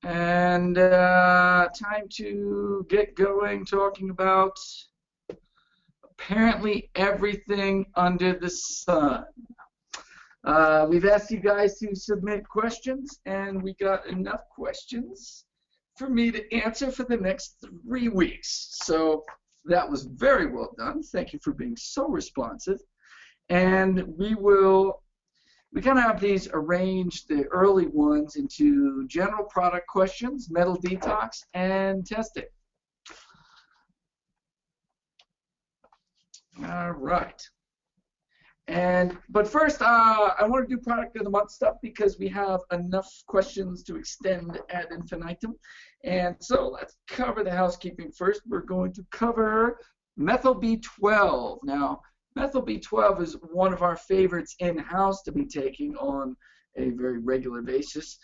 And time to get going talking about apparently everything under the sun. We've asked you guys to submit questions, and we got enough questions for me to answer for the next 3 weeks. So that was very well done. Thank you for being so responsive. And we kind of have these arranged, the early ones, into general product questions, metal detox, and testing. All right. But first, I want to do product of the month stuff because we have enough questions to extend ad infinitum. And so let's cover the housekeeping first. We're going to cover methyl B12. Now, methyl B12 is one of our favorites in-house to be taking on a very regular basis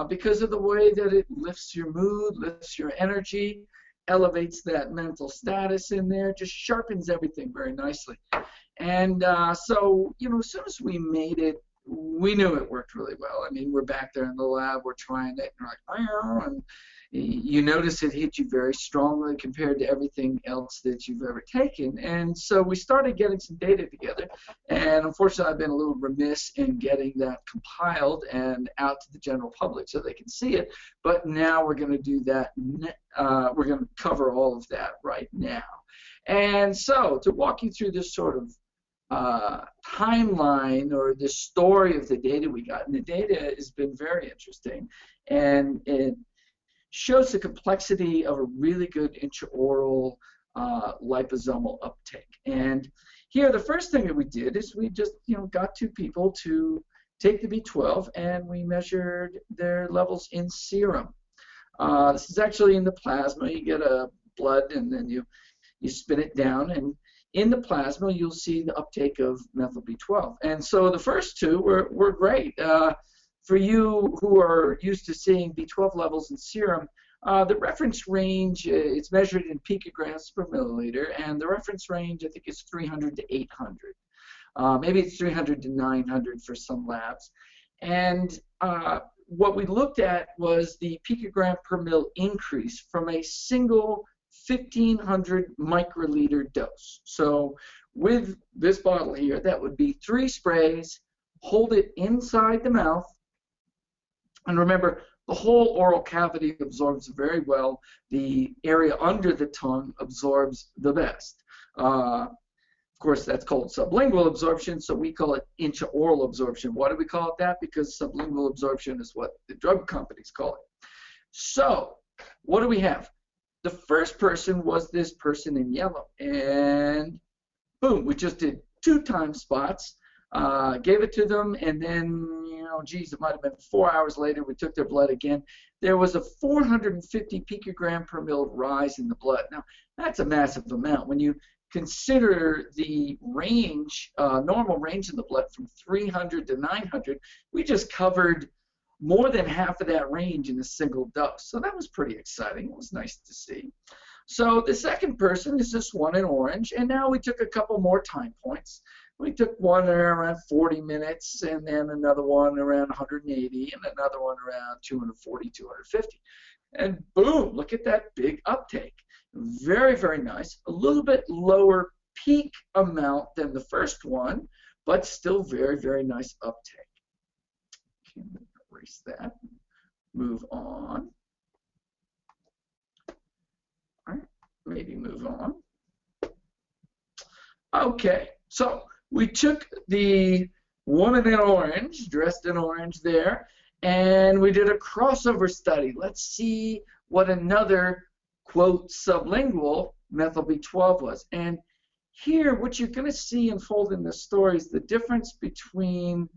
because of the way that it lifts your mood, lifts your energy, elevates that mental status in there, just sharpens everything very nicely. And so, you know, as soon as we made it, we knew it worked really well. I mean, we're back there in the lab, we're trying it, and we're like, and you notice it hit you very strongly compared to everything else that you've ever taken. And so we started getting some data together, and unfortunately I've been a little remiss in getting that compiled and out to the general public so they can see it, but now we're going to do that. We're going to cover all of that right now. And so to walk you through this sort of timeline or the story of the data we got, and the data has been very interesting, and it shows the complexity of a really good intraoral liposomal uptake. And here, the first thing that we did is we just, you know, got 2 people to take the B12, and we measured their levels in serum. This is actually in the plasma. You get a blood, and then you spin it down, and in the plasma you'll see the uptake of methyl B12. And so the first 2 were great. For you who are used to seeing B12 levels in serum, the reference range, it's measured in picograms per milliliter, and the reference range I think is 300 to 800. Maybe it's 300 to 900 for some labs. And what we looked at was the picogram per mil increase from a single 1,500 microliter dose. So with this bottle here, that would be 3 sprays, hold it inside the mouth, and remember, the whole oral cavity absorbs very well. The area under the tongue absorbs the best. Of course, that's called sublingual absorption, so we call it intraoral absorption. Why do we call it that? Because sublingual absorption is what the drug companies call it. So what do we have? The first person was this person in yellow, and boom, we just did 2 time spots, gave it to them, and then, you know, geez, it might have been 4 hours later, we took their blood again. There was a 450 picogram per mil rise in the blood. Now, that's a massive amount. When you consider the range, normal range in the blood from 300 to 900, we just covered more than half of that range in a single dose. So that was pretty exciting. It was nice to see. So the second person is this one in orange, and now we took a couple more time points. We took one around 40 minutes, and then another one around 180, and another one around 240, 250. And boom, look at that big uptake. Very, very nice. A little bit lower peak amount than the first one, but still very, very nice uptake. Okay. Erase that, move on. All right, maybe move on. Okay, so we took the woman in orange, dressed in orange there, and we did a crossover study. Let's see what another, quote, sublingual methyl B12 was. And here, what you're going to see unfold in this story is the difference between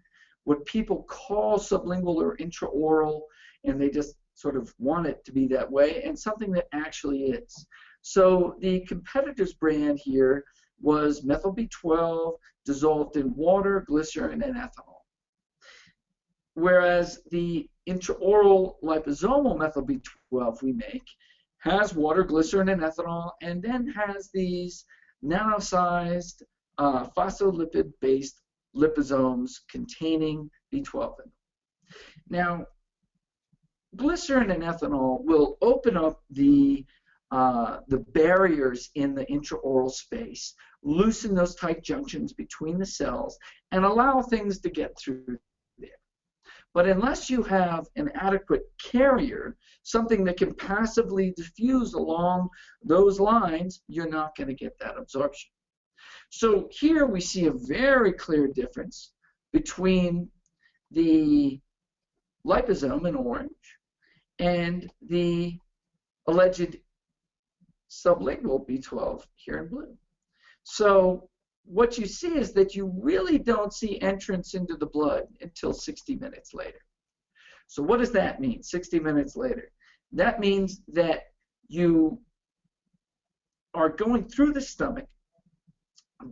what people call sublingual or intraoral, and they just sort of want it to be that way, and something that actually is. So the competitor's brand here was methyl B12 dissolved in water, glycerin, and ethanol. Whereas the intraoral liposomal methyl B12 we make has water, glycerin, and ethanol, and then has these nano-sized phospholipid-based liposomes containing B12 in them. Now, glycerin and ethanol will open up the barriers in the intraoral space, loosen those tight junctions between the cells, and allow things to get through there. But unless you have an adequate carrier, something that can passively diffuse along those lines, you're not going to get that absorption. So here we see a very clear difference between the liposome in orange and the alleged sublingual B12 here in blue. So what you see is that you really don't see entrance into the blood until 60 minutes later. So what does that mean, 60 minutes later? That means that you are going through the stomach,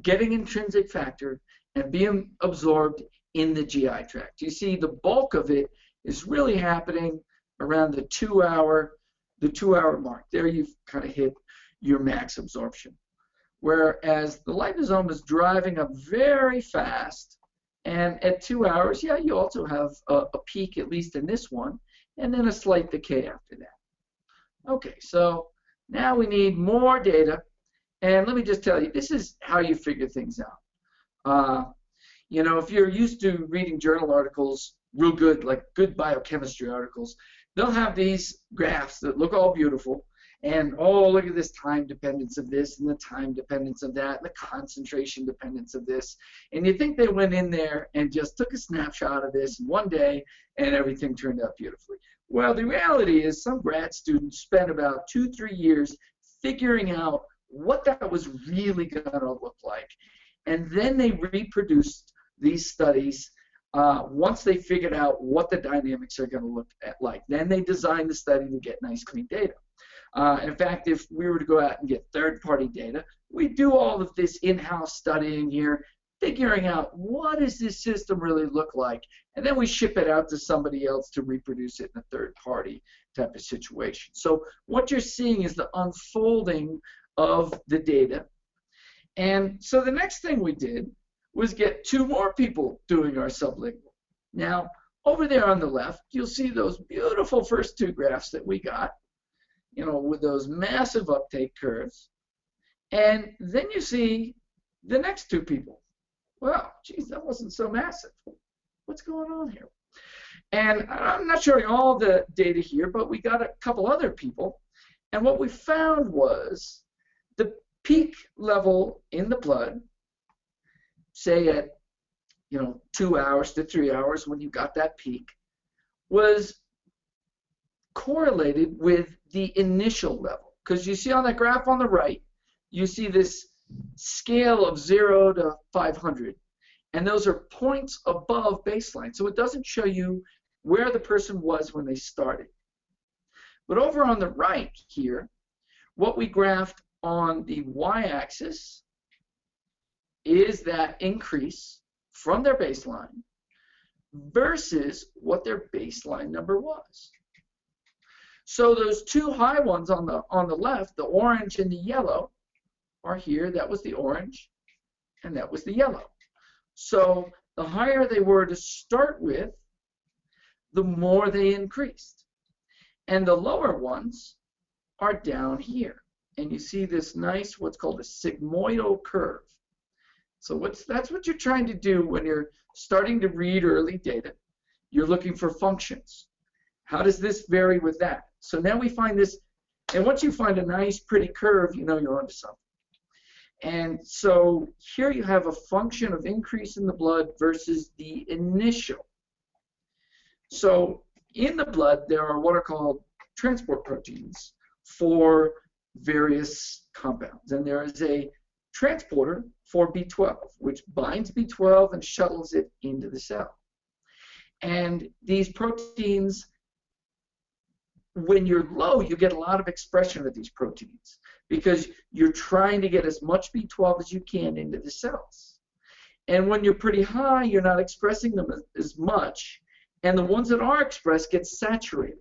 getting intrinsic factor, and being absorbed in the GI tract. You see the bulk of it is really happening around the 2 hour mark. There you've kind of hit your max absorption. Whereas the liposome is driving up very fast, and at 2 hours, yeah, you also have a peak, at least in this one, and then a slight decay after that. Okay, so now we need more data, and let me just tell you, this is how you figure things out. You know, if you're used to reading journal articles, real good, like good biochemistry articles, they'll have these graphs that look all beautiful, and oh, look at this time dependence of this, and the time dependence of that, and the concentration dependence of this, and you think they went in there and just took a snapshot of this in one day, and everything turned out beautifully. Well, the reality is some grad students spent about 2-3 years figuring out what that was really going to look like, and then they reproduced these studies once they figured out what the dynamics are going to look like. Then they designed the study to get nice, clean data. In fact, if we were to go out and get third-party data, we do all of this in-house studying here, figuring out what does this system really look like, and then we ship it out to somebody else to reproduce it in a third-party type of situation. So what you're seeing is the unfolding of the data. And so the next thing we did was get 2 more people doing our sublingual. Now, over there on the left, you'll see those beautiful first 2 graphs that we got, you know, with those massive uptake curves. And then you see the next 2 people. Well, geez, that wasn't so massive. What's going on here? And I'm not showing all the data here, but we got a couple other people. And what we found was the peak level in the blood, say at 2 hours to 3 hours when you got that peak, was correlated with the initial level. Because you see on that graph on the right, you see this scale of 0 to 500. And those are points above baseline. So it doesn't show you where the person was when they started. But over on the right here, what we graphed on the y-axis is that increase from their baseline versus what their baseline number was. So those 2 high ones on the left, the orange and the yellow, are here. That was the orange, and that was the yellow. So the higher they were to start with, the more they increased. And the lower ones are down here. And you see this nice, what's called a sigmoidal curve. So that's what you're trying to do when you're starting to read early data. You're looking for functions. How does this vary with that? So now we find this, and once you find a nice, pretty curve, you know you're onto something. And so here you have a function of increase in the blood versus the initial. So in the blood, there are what are called transport proteins for various compounds. And there is a transporter for B12, which binds B12 and shuttles it into the cell. And these proteins, when you're low, you get a lot of expression of these proteins because you're trying to get as much B12 as you can into the cells. And when you're pretty high, you're not expressing them as much, and the ones that are expressed get saturated.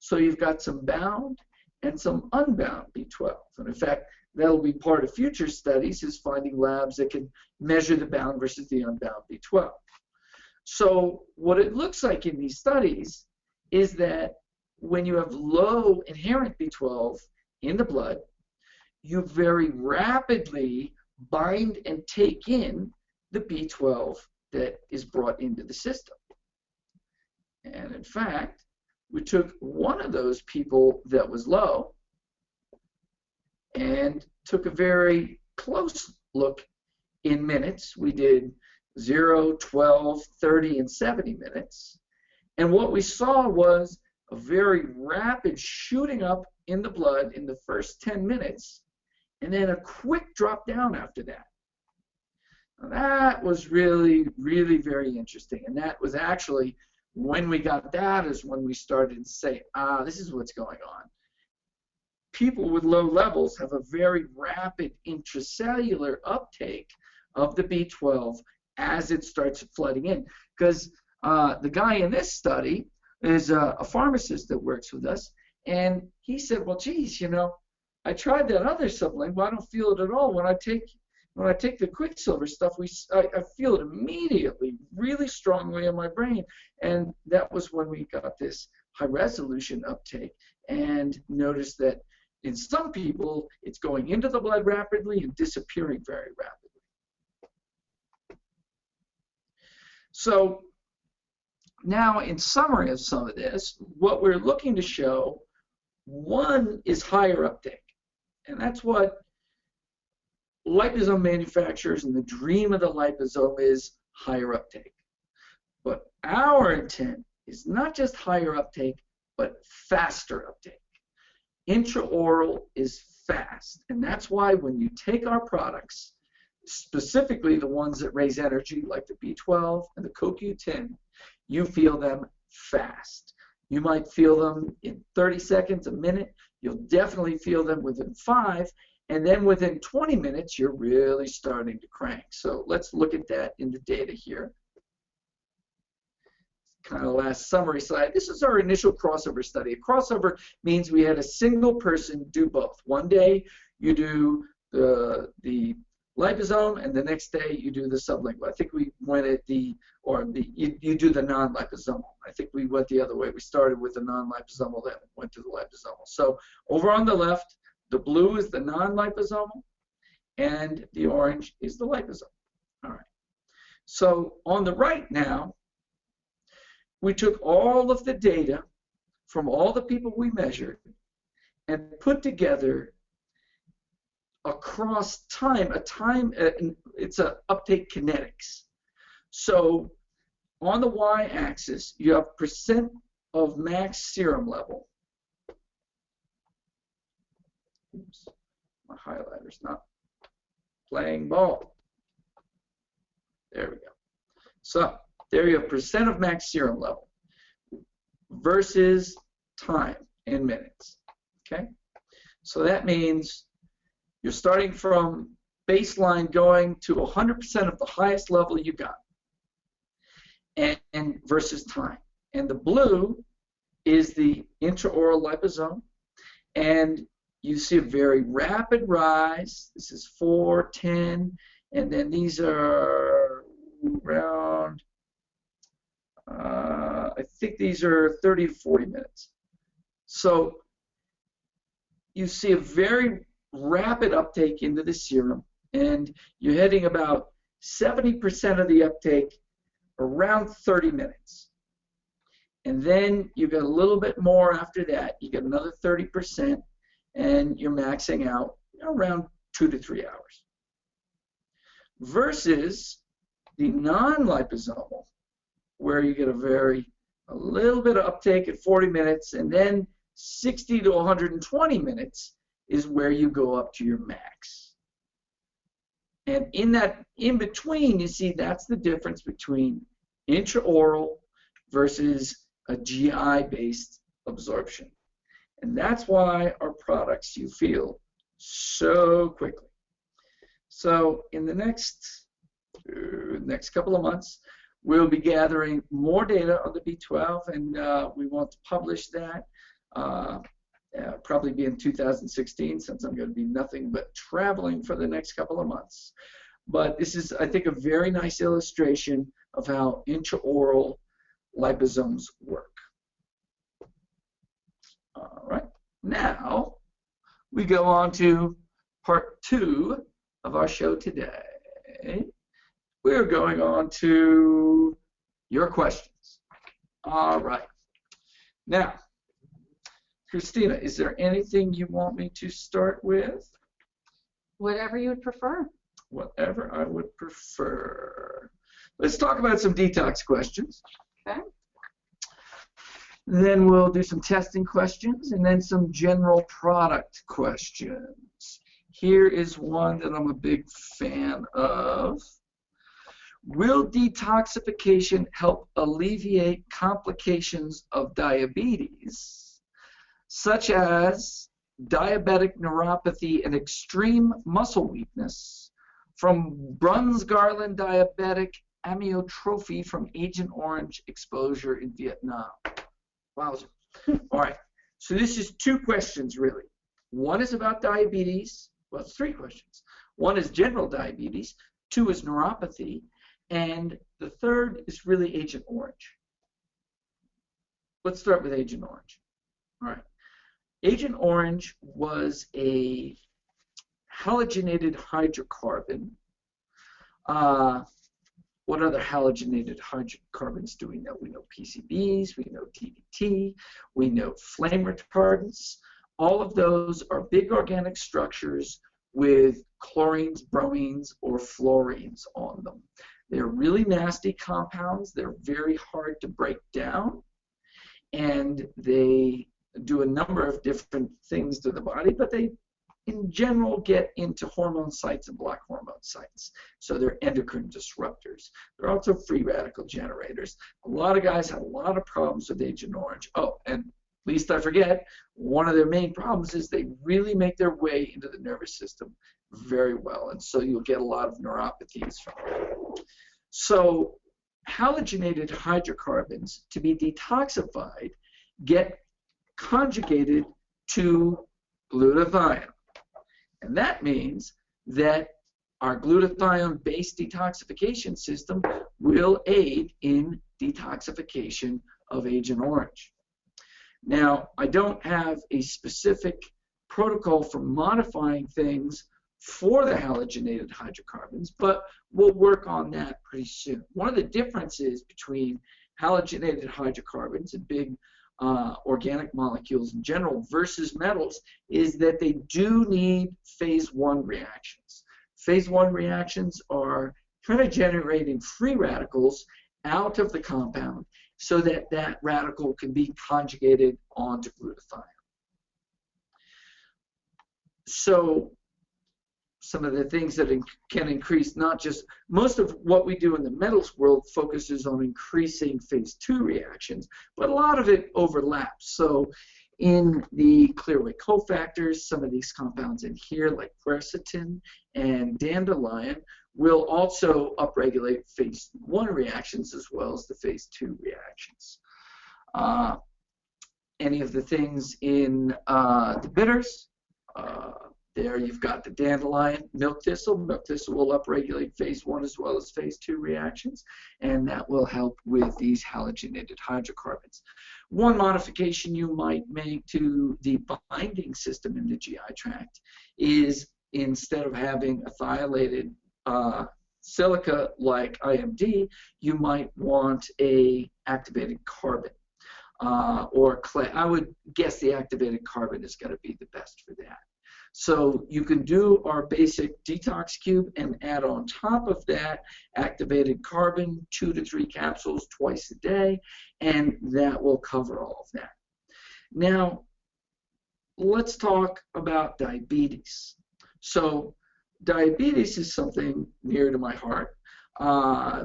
So you've got some bound and some unbound B12. And in fact, that'll be part of future studies, is finding labs that can measure the bound versus the unbound B12. So what it looks like in these studies is that when you have low inherent B12 in the blood, you very rapidly bind and take in the B12 that is brought into the system. And in fact, we took one of those people that was low and took a very close look in minutes. We did 0, 12, 30, and 70 minutes. And what we saw was a very rapid shooting up in the blood in the first 10 minutes, and then a quick drop down after that. Now, that was really, really very interesting. And that was actually, when we got that, is when we started to say, this is what's going on. People with low levels have a very rapid intracellular uptake of the B12 as it starts flooding in. Because the guy in this study is a pharmacist that works with us, and he said, well, geez, you know, I tried that other supplement, but I don't feel it at all. When I take the Quicksilver stuff, I feel it immediately, really strongly in my brain. And that was when we got this high resolution uptake and noticed that in some people, it's going into the blood rapidly and disappearing very rapidly. So now, in summary of some of this, what we're looking to show, one is higher uptake. And that's what liposome manufacturers, and the dream of the liposome is higher uptake. But our intent is not just higher uptake, but faster uptake. Intraoral is fast, and that's why when you take our products, specifically the ones that raise energy, like the B12 and the CoQ10, you feel them fast. You might feel them in 30 seconds, a minute. You'll definitely feel them within 5, and then within 20 minutes, you're really starting to crank. So let's look at that in the data here. Kind of last summary slide. This is our initial crossover study. A crossover means we had a single person do both. One day you do the liposome, and the next day you do the sublingual. I think we went at you do the non-liposomal. I think we went the other way. We started with the non-liposomal, then went to the liposomal. So over on the left, the blue is the non-liposomal, and the orange is the liposome. All right. So on the right now, we took all of the data from all the people we measured and put together across time, it's a uptake kinetics. So on the y-axis, you have percent of max serum level. Oops, my highlighter's not playing ball. There we go. So there you have percent of max serum level versus time in minutes. Okay? So that means you're starting from baseline going to 100% of the highest level you got, and versus time. And the blue is the intraoral liposome, and you see a very rapid rise. This is 4, 10, and then these are around, I think these are 30 to 40 minutes. So you see a very rapid uptake into the serum, and you're hitting about 70% of the uptake around 30 minutes. And then you got a little bit more after that. You get another 30%, and you're maxing out around 2 to 3 hours. Versus the non-liposomal, where you get a little bit of uptake at 40 minutes, and then 60 to 120 minutes is where you go up to your max. And in between, you see that's the difference between intraoral versus a GI-based absorption. And that's why our products you feel so quickly. So in the next couple of months, we'll be gathering more data on the B12, and we want to publish that. Probably be in 2016, since I'm going to be nothing but traveling for the next couple of months. But this is, I think, a very nice illustration of how intraoral liposomes work. All right. Now we go on to part 2 of our show today. We're going on to your questions. All right. Now, Christina, is there anything you want me to start with? Whatever you would prefer. Whatever I would prefer. Let's talk about some detox questions. Okay. Then we'll do some testing questions and then some general product questions. Here is one that I'm a big fan of. Will detoxification help alleviate complications of diabetes, such as diabetic neuropathy and extreme muscle weakness, from Bruns-Garland diabetic amyotrophy from Agent Orange exposure in Vietnam? Wowzer. All right, so this is 2 questions really. One is about diabetes. Well, it's 3 questions. One is general diabetes, 2 is neuropathy, and the 3rd is really Agent Orange. Let's start with Agent Orange. All right. Agent Orange was a halogenated hydrocarbon. What other halogenated hydrocarbons do we know? We know PCBs, we know DDT, we know flame retardants. All of those are big organic structures with chlorines, bromines, or fluorines on them. They're really nasty compounds. They're very hard to break down, and they do a number of different things to the body, but they, in general, get into hormone sites and block hormone sites. So they're endocrine disruptors. They're also free radical generators. A lot of guys have a lot of problems with Agent Orange. Oh, and least I forget, one of their main problems is they really make their way into the nervous system very well, and so you'll get a lot of neuropathies from it. So halogenated hydrocarbons, to be detoxified, get conjugated to glutathione. And that means that our glutathione-based detoxification system will aid in detoxification of Agent Orange. Now, I don't have a specific protocol for modifying things for the halogenated hydrocarbons, but we'll work on that pretty soon. One of the differences between halogenated hydrocarbons and big organic molecules in general versus metals is that they do need phase 1 reactions. Phase 1 reactions are kind of generating free radicals out of the compound so that that radical can be conjugated onto glutathione. So some of the things that can increase, not just, most of what we do in the metals world focuses on increasing phase 2 reactions, but a lot of it overlaps. So in the clearway cofactors, some of these compounds in here, like quercetin and dandelion, will also upregulate phase 1 reactions as well as the phase 2 reactions. Any of the things in the bitters, there you've got the dandelion, milk thistle. Milk thistle will upregulate phase 1 as well as phase 2 reactions, and that will help with these halogenated hydrocarbons. One modification you might make to the binding system in the GI tract is, instead of having a thiolated silica like IMD, you might want a activated carbon or clay. I would guess the activated carbon is going to be the best for that. So you can do our basic detox cube and add on top of that activated carbon, 2 to 3 capsules twice a day, and that will cover all of that. Now, let's talk about diabetes. So diabetes is something near to my heart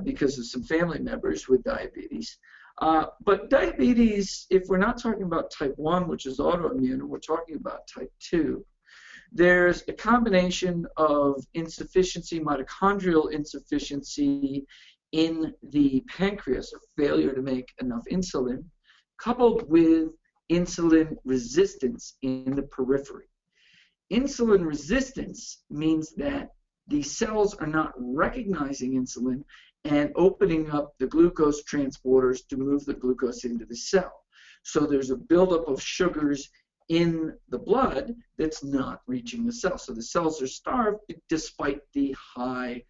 because of some family members with diabetes. But diabetes, if we're not talking about type 1, which is autoimmune, and we're talking about type 2, there's a combination of insufficiency, mitochondrial insufficiency in the pancreas, or failure to make enough insulin, coupled with insulin resistance in the periphery. Insulin resistance means that the cells are not recognizing insulin and opening up the glucose transporters to move the glucose into the cell. So there's a buildup of sugars in the blood that's not reaching the cell. So the cells are starved despite the high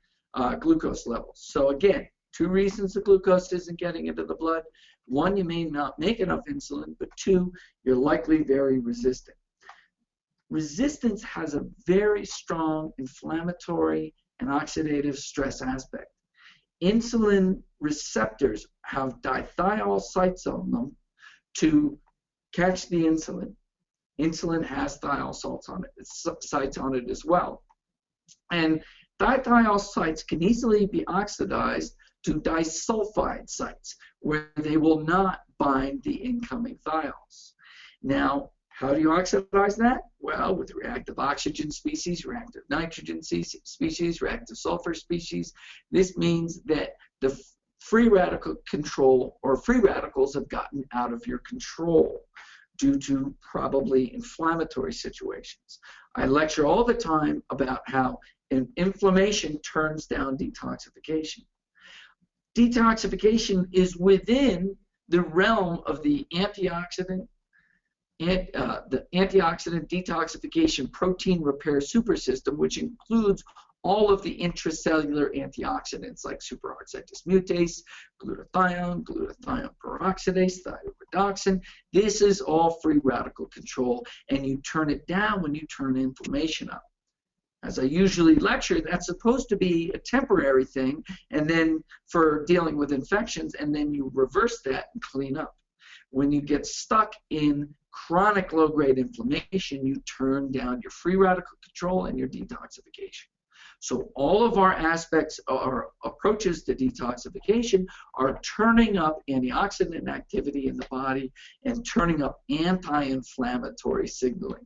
glucose levels. So again, two reasons the glucose isn't getting into the blood. One, you may not make enough insulin, but two, you're likely very resistant. Resistance has a very strong inflammatory and oxidative stress aspect. Insulin receptors have dithiol sites on them to catch the insulin. Insulin has thiol sites on it as well. And dithiol sites can easily be oxidized to disulfide sites, where they will not bind the incoming thiols. Now, how do you oxidize that? Well, with reactive oxygen species, reactive nitrogen species, reactive sulfur species. This means that the free radical control, or free radicals, have gotten out of your control due to probably inflammatory situations. I lecture all the time about how inflammation turns down detoxification. Detoxification is within the realm of the antioxidant detoxification protein repair supersystem, which includes all of the intracellular antioxidants like superoxide dismutase, glutathione, glutathione peroxidase, thioredoxin. This is all free radical control, and you turn it down when you turn inflammation up. As I usually lecture, that's supposed to be a temporary thing, and then for dealing with infections, and then you reverse that and clean up. When you get stuck in chronic low-grade inflammation, you turn down your free radical control and your detoxification. So all of our aspects, our approaches to detoxification, are turning up antioxidant activity in the body and turning up anti-inflammatory signaling.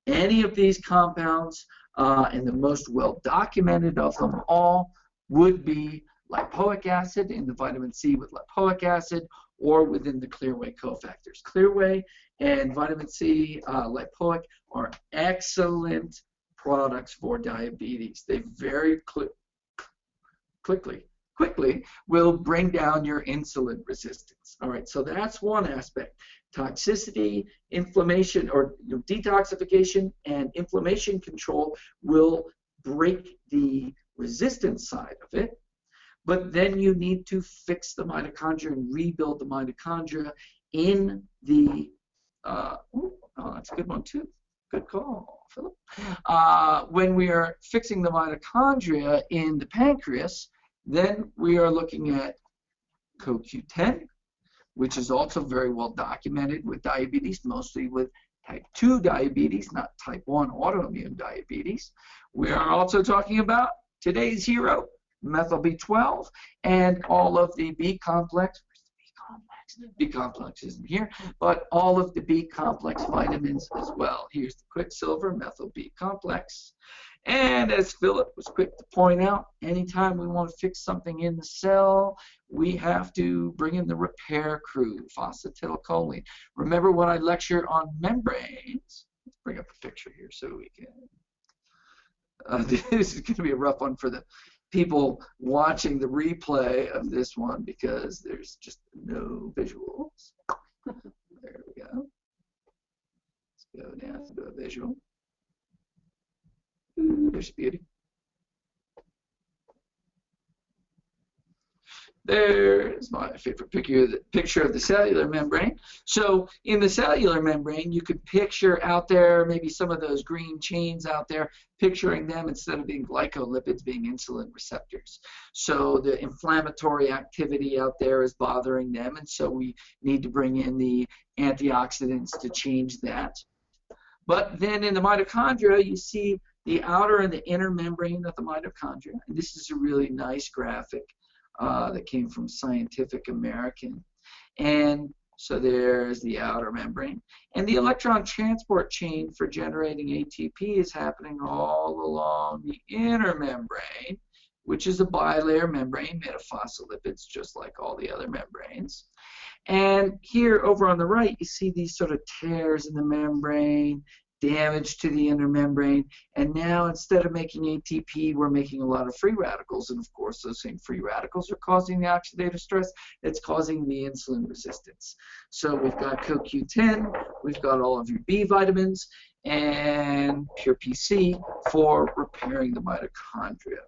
Any of these compounds, and the most well-documented of them all, would be lipoic acid in the vitamin C with lipoic acid, or within the Clearway cofactors. Clearway and vitamin C lipoic are excellent products for diabetes. They very quickly will bring down your insulin resistance. All right, so that's one aspect. Toxicity, inflammation, or detoxification and inflammation control will break the resistance side of it. But then you need to fix the mitochondria and rebuild the mitochondria in the, that's a good one too. Good call, Philip. When we are fixing the mitochondria in the pancreas, then we are looking at CoQ10, which is also very well documented with diabetes, mostly with type 2 diabetes, not type 1 autoimmune diabetes. We are also talking about today's hero, methyl B12, and all of the B-complex. B-complex isn't here, but all of the B-complex vitamins as well. Here's the Quicksilver, methyl B-complex. And as Philip was quick to point out, anytime we want to fix something in the cell, we have to bring in the repair crew, phosphatidylcholine. Remember when I lectured on membranes? Let's bring up a picture here so we can. This is going to be a rough one for the people watching the replay of this one because there's just no visuals. There we go. Let's go down to a visual. Ooh, there's beauty. There's my favorite picture of the cellular membrane. So in the cellular membrane, you could picture out there maybe some of those green chains out there, picturing them instead of being glycolipids being insulin receptors. So the inflammatory activity out there is bothering them, and so we need to bring in the antioxidants to change that. But then in the mitochondria, you see the outer and the inner membrane of the mitochondria. And this is a really nice graphic that came from Scientific American. And so there's the outer membrane. And the electron transport chain for generating ATP is happening all along the inner membrane, which is a bilayer membrane made of phospholipids, just like all the other membranes. And here over on the right, you see these sort of tears in the membrane, damage to the inner membrane, and now instead of making ATP, we're making a lot of free radicals, and of course those same free radicals are causing the oxidative stress. It's causing the insulin resistance. So we've got CoQ10, we've got all of your B vitamins, and pure PC for repairing the mitochondria.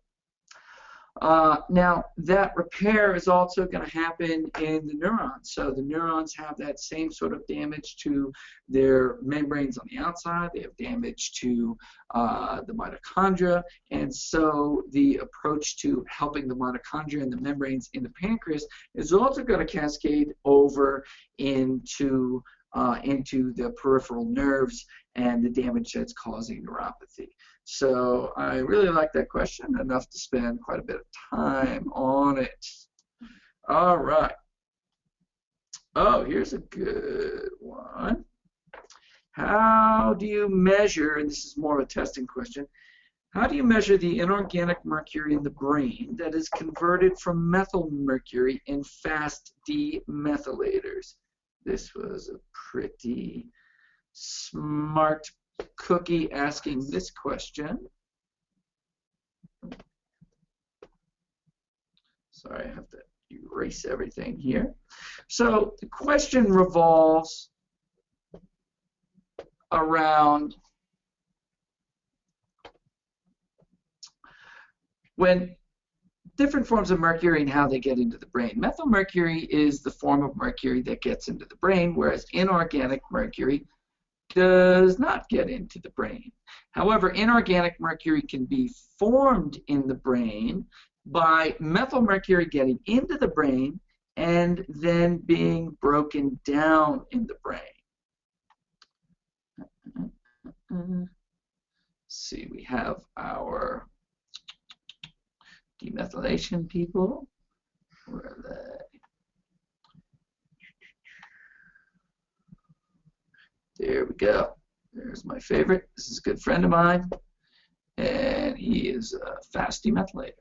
Now, that repair is also going to happen in the neurons. So the neurons have that same sort of damage to their membranes on the outside. They have damage to the mitochondria. And so the approach to helping the mitochondria and the membranes in the pancreas is also going to cascade over into the peripheral nerves and the damage that's causing neuropathy. So I really like that question, enough to spend quite a bit of time on it. All right. Oh, here's a good one. How do you measure, and this is more of a testing question, how do you measure the inorganic mercury in the brain that is converted from methyl mercury in fast demethylators? This was a pretty smart cookie asking this question. Sorry, I have to erase everything here. So the question revolves around when different forms of mercury and how they get into the brain. Methyl mercury is the form of mercury that gets into the brain, whereas inorganic mercury does not get into the brain. However, inorganic mercury can be formed in the brain by methyl mercury getting into the brain and then being broken down in the brain. Let's see, we have our demethylation people. Where are they? There we go. There's my favorite. This is a good friend of mine, and he is a fast demethylator.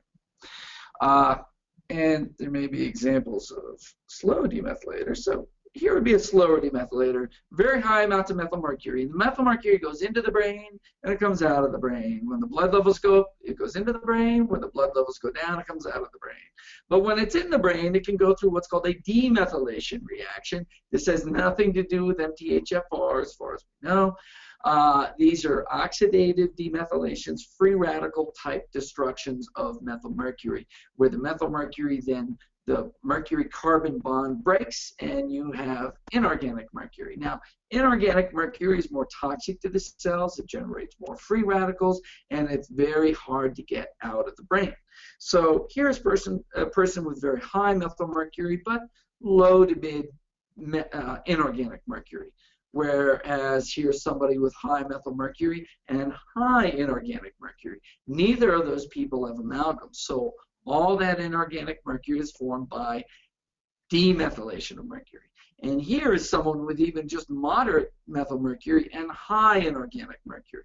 And there may be examples of slow demethylators. So here would be a slower demethylator, very high amounts of methyl mercury. The methyl mercury goes into the brain and it comes out of the brain. When the blood levels go up, it goes into the brain. When the blood levels go down, it comes out of the brain. But when it's in the brain, it can go through what's called a demethylation reaction. This has nothing to do with MTHFR as far as we know. These are oxidative demethylations, free radical type destructions of methyl mercury, where the methyl mercury then the mercury carbon bond breaks and you have inorganic mercury. Now, inorganic mercury is more toxic to the cells, it generates more free radicals, and it's very hard to get out of the brain. So here's a person with very high methyl mercury but low to mid inorganic mercury. Whereas here's somebody with high methyl mercury and high inorganic mercury. Neither of those people have amalgam. So all that inorganic mercury is formed by demethylation of mercury. And here is someone with even just moderate methyl mercury and high inorganic mercury.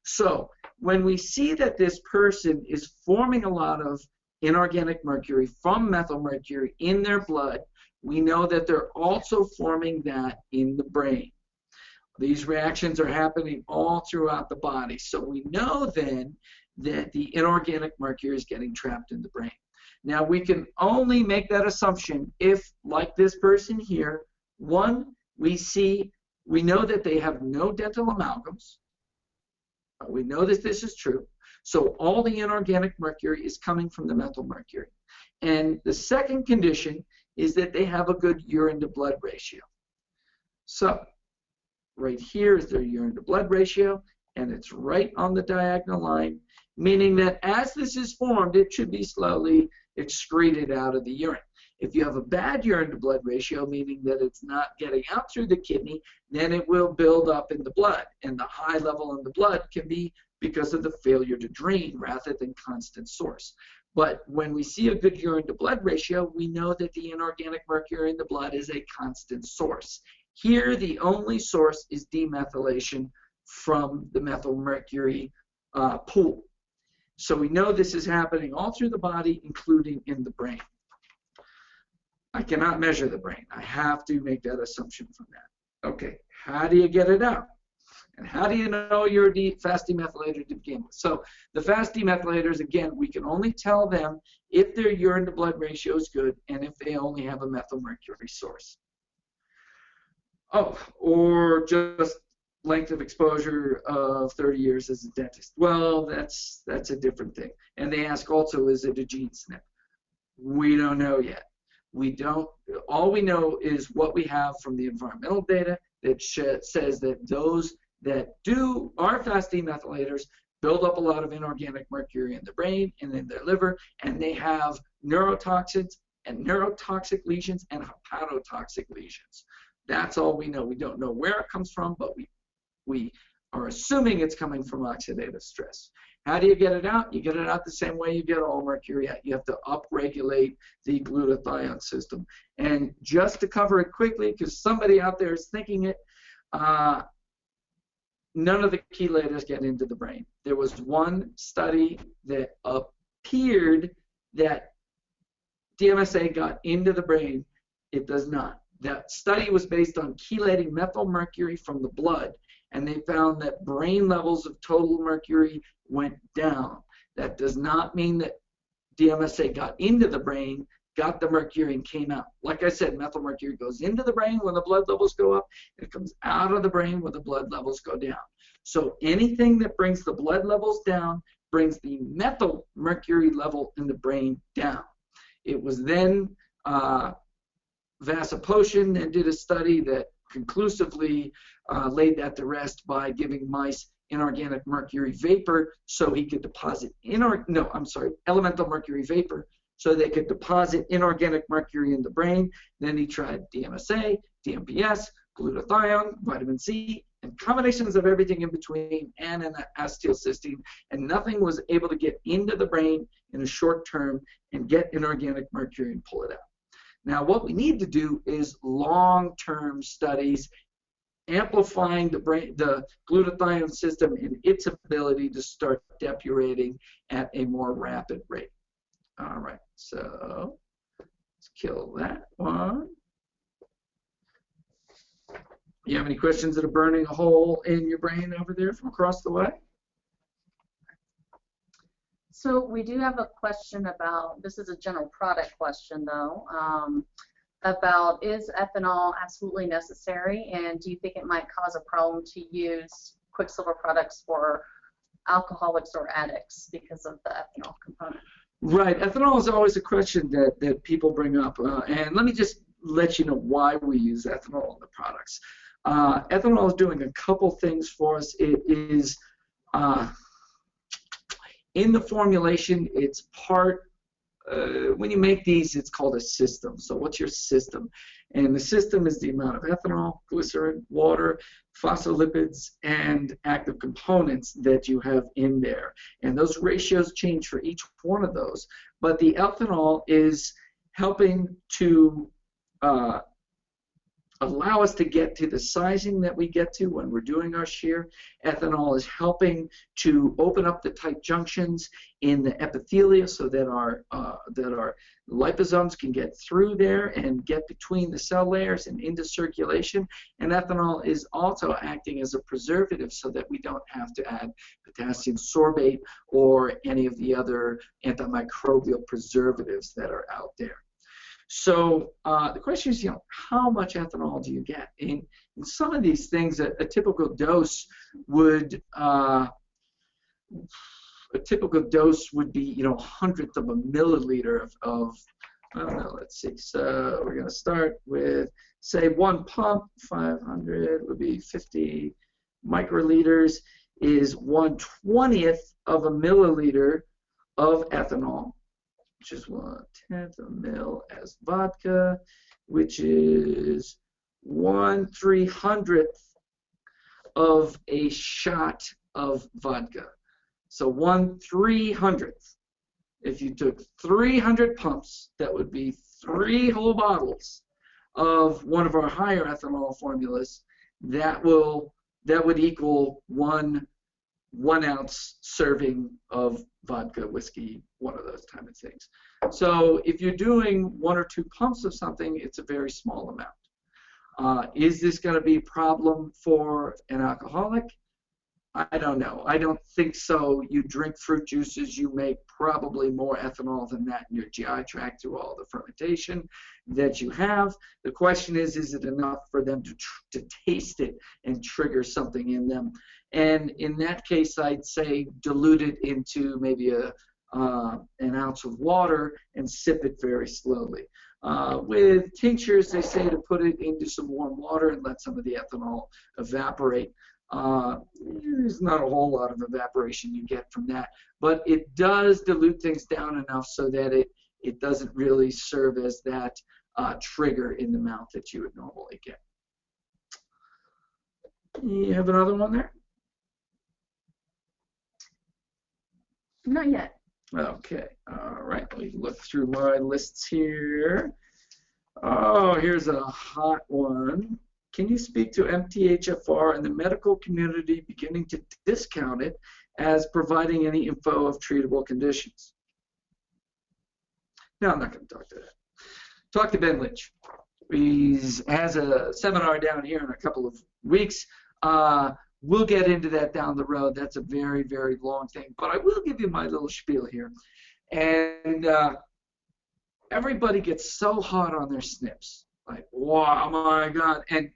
So when we see that this person is forming a lot of inorganic mercury from methyl mercury in their blood, we know that they're also forming that in the brain. These reactions are happening all throughout the body. So we know then that the inorganic mercury is getting trapped in the brain. Now we can only make that assumption if, like this person here, one, we know that they have no dental amalgams. We know that this is true. So all the inorganic mercury is coming from the methyl mercury. And the second condition is that they have a good urine to blood ratio. So right here is their urine to blood ratio, and it's right on the diagonal line, meaning that as this is formed, it should be slowly excreted out of the urine. If you have a bad urine to blood ratio, meaning that it's not getting out through the kidney, then it will build up in the blood, and the high level in the blood can be because of the failure to drain rather than constant source. But when we see a good urine to blood ratio, we know that the inorganic mercury in the blood is a constant source. Here, the only source is demethylation from the methyl mercury pool. So we know this is happening all through the body, including in the brain. I cannot measure the brain. I have to make that assumption from that. Okay, how do you get it out? And how do you know you're a fast demethylator to begin with? So the fast demethylators, again, we can only tell them if their urine to blood ratio is good and if they only have a methylmercury source. Oh, or just length of exposure of 30 years as a dentist. Well, that's a different thing. And they ask also, is it a gene SNP? We don't know yet. We don't. All we know is what we have from the environmental data that says that those that are fast demethylators build up a lot of inorganic mercury in the brain and in their liver, and they have neurotoxins and neurotoxic lesions and hepatotoxic lesions. That's all we know. We don't know where it comes from, but we are assuming it's coming from oxidative stress. How do you get it out? You get it out the same way you get all mercury out. You have to upregulate the glutathione system. And just to cover it quickly, because somebody out there is thinking it, none of the chelators get into the brain. There was one study that appeared that DMSA got into the brain. It does not. That study was based on chelating methylmercury from the blood, and they found that brain levels of total mercury went down. That does not mean that DMSA got into the brain, got the mercury, and came out. Like I said, methylmercury goes into the brain when the blood levels go up. It comes out of the brain when the blood levels go down. So anything that brings the blood levels down brings the methylmercury level in the brain down. It was then Vasopotion and did a study that conclusively laid that to rest by giving mice inorganic mercury vapor so he could deposit elemental mercury vapor so they could deposit inorganic mercury in the brain. Then he tried DMSA, DMPS, glutathione, vitamin C, and combinations of everything in between and an acetylcysteine, and nothing was able to get into the brain in a short term and get inorganic mercury and pull it out. Now, what we need to do is long-term studies amplifying the glutathione system and its ability to start depurating at a more rapid rate. All right, so let's kill that one. You have any questions that are burning a hole in your brain over there from across the way? So we do have a question about, this is a general product question though, about is ethanol absolutely necessary, and do you think it might cause a problem to use Quicksilver products for alcoholics or addicts because of the ethanol component? Right, ethanol is always a question that people bring up, and let me just let you know why we use ethanol in the products. Ethanol is doing a couple things for us. It is in the formulation, it's part, when you make these, it's called a system. So what's your system? And the system is the amount of ethanol, glycerin, water, phospholipids, and active components that you have in there. And those ratios change for each one of those. But the ethanol is helping to allow us to get to the sizing that we get to when we're doing our shear. Ethanol is helping to open up the tight junctions in the epithelia so that our liposomes can get through there and get between the cell layers and into circulation. And ethanol is also acting as a preservative so that we don't have to add potassium sorbate or any of the other antimicrobial preservatives that are out there. So the question is, how much ethanol do you get? In some of these things, a typical dose would be, a hundredth of a milliliter of I don't know, let's see. So we're going to start with, say, one pump, 500 would be 50 microliters, is 1/20th of a milliliter of ethanol, which is 1/10 of a mil as vodka, which is 1/300th of a shot of vodka. So 1/300th. If you took 300 pumps, that would be 3 whole bottles of one of our higher ethanol formulas. That would equal one ounce serving of vodka, whiskey, one of those type of things. So if you're doing 1 or 2 pumps of something, it's a very small amount. Is this going to be a problem for an alcoholic? I don't know. I don't think so. You drink fruit juices, you make probably more ethanol than that in your GI tract through all the fermentation that you have. The question is it enough for them to taste it and trigger something in them? And in that case, I'd say dilute it into maybe an ounce of water and sip it very slowly. With tinctures, they say to put it into some warm water and let some of the ethanol evaporate. There's not a whole lot of evaporation you get from that, but it does dilute things down enough so that it doesn't really serve as that trigger in the mouth that you would normally get. You have another one there? Not yet. Okay, all right, let me look through my lists here. Oh, here's a hot one. Can you speak to MTHFR and the medical community beginning to discount it as providing any info of treatable conditions? No, I'm not going to talk to that. Talk to Ben Lynch. He has a seminar down here in a couple of weeks. We'll get into that down the road. That's a very, very long thing. But I will give you my little spiel here. And everybody gets so hot on their SNPs. Like, wow, my God. And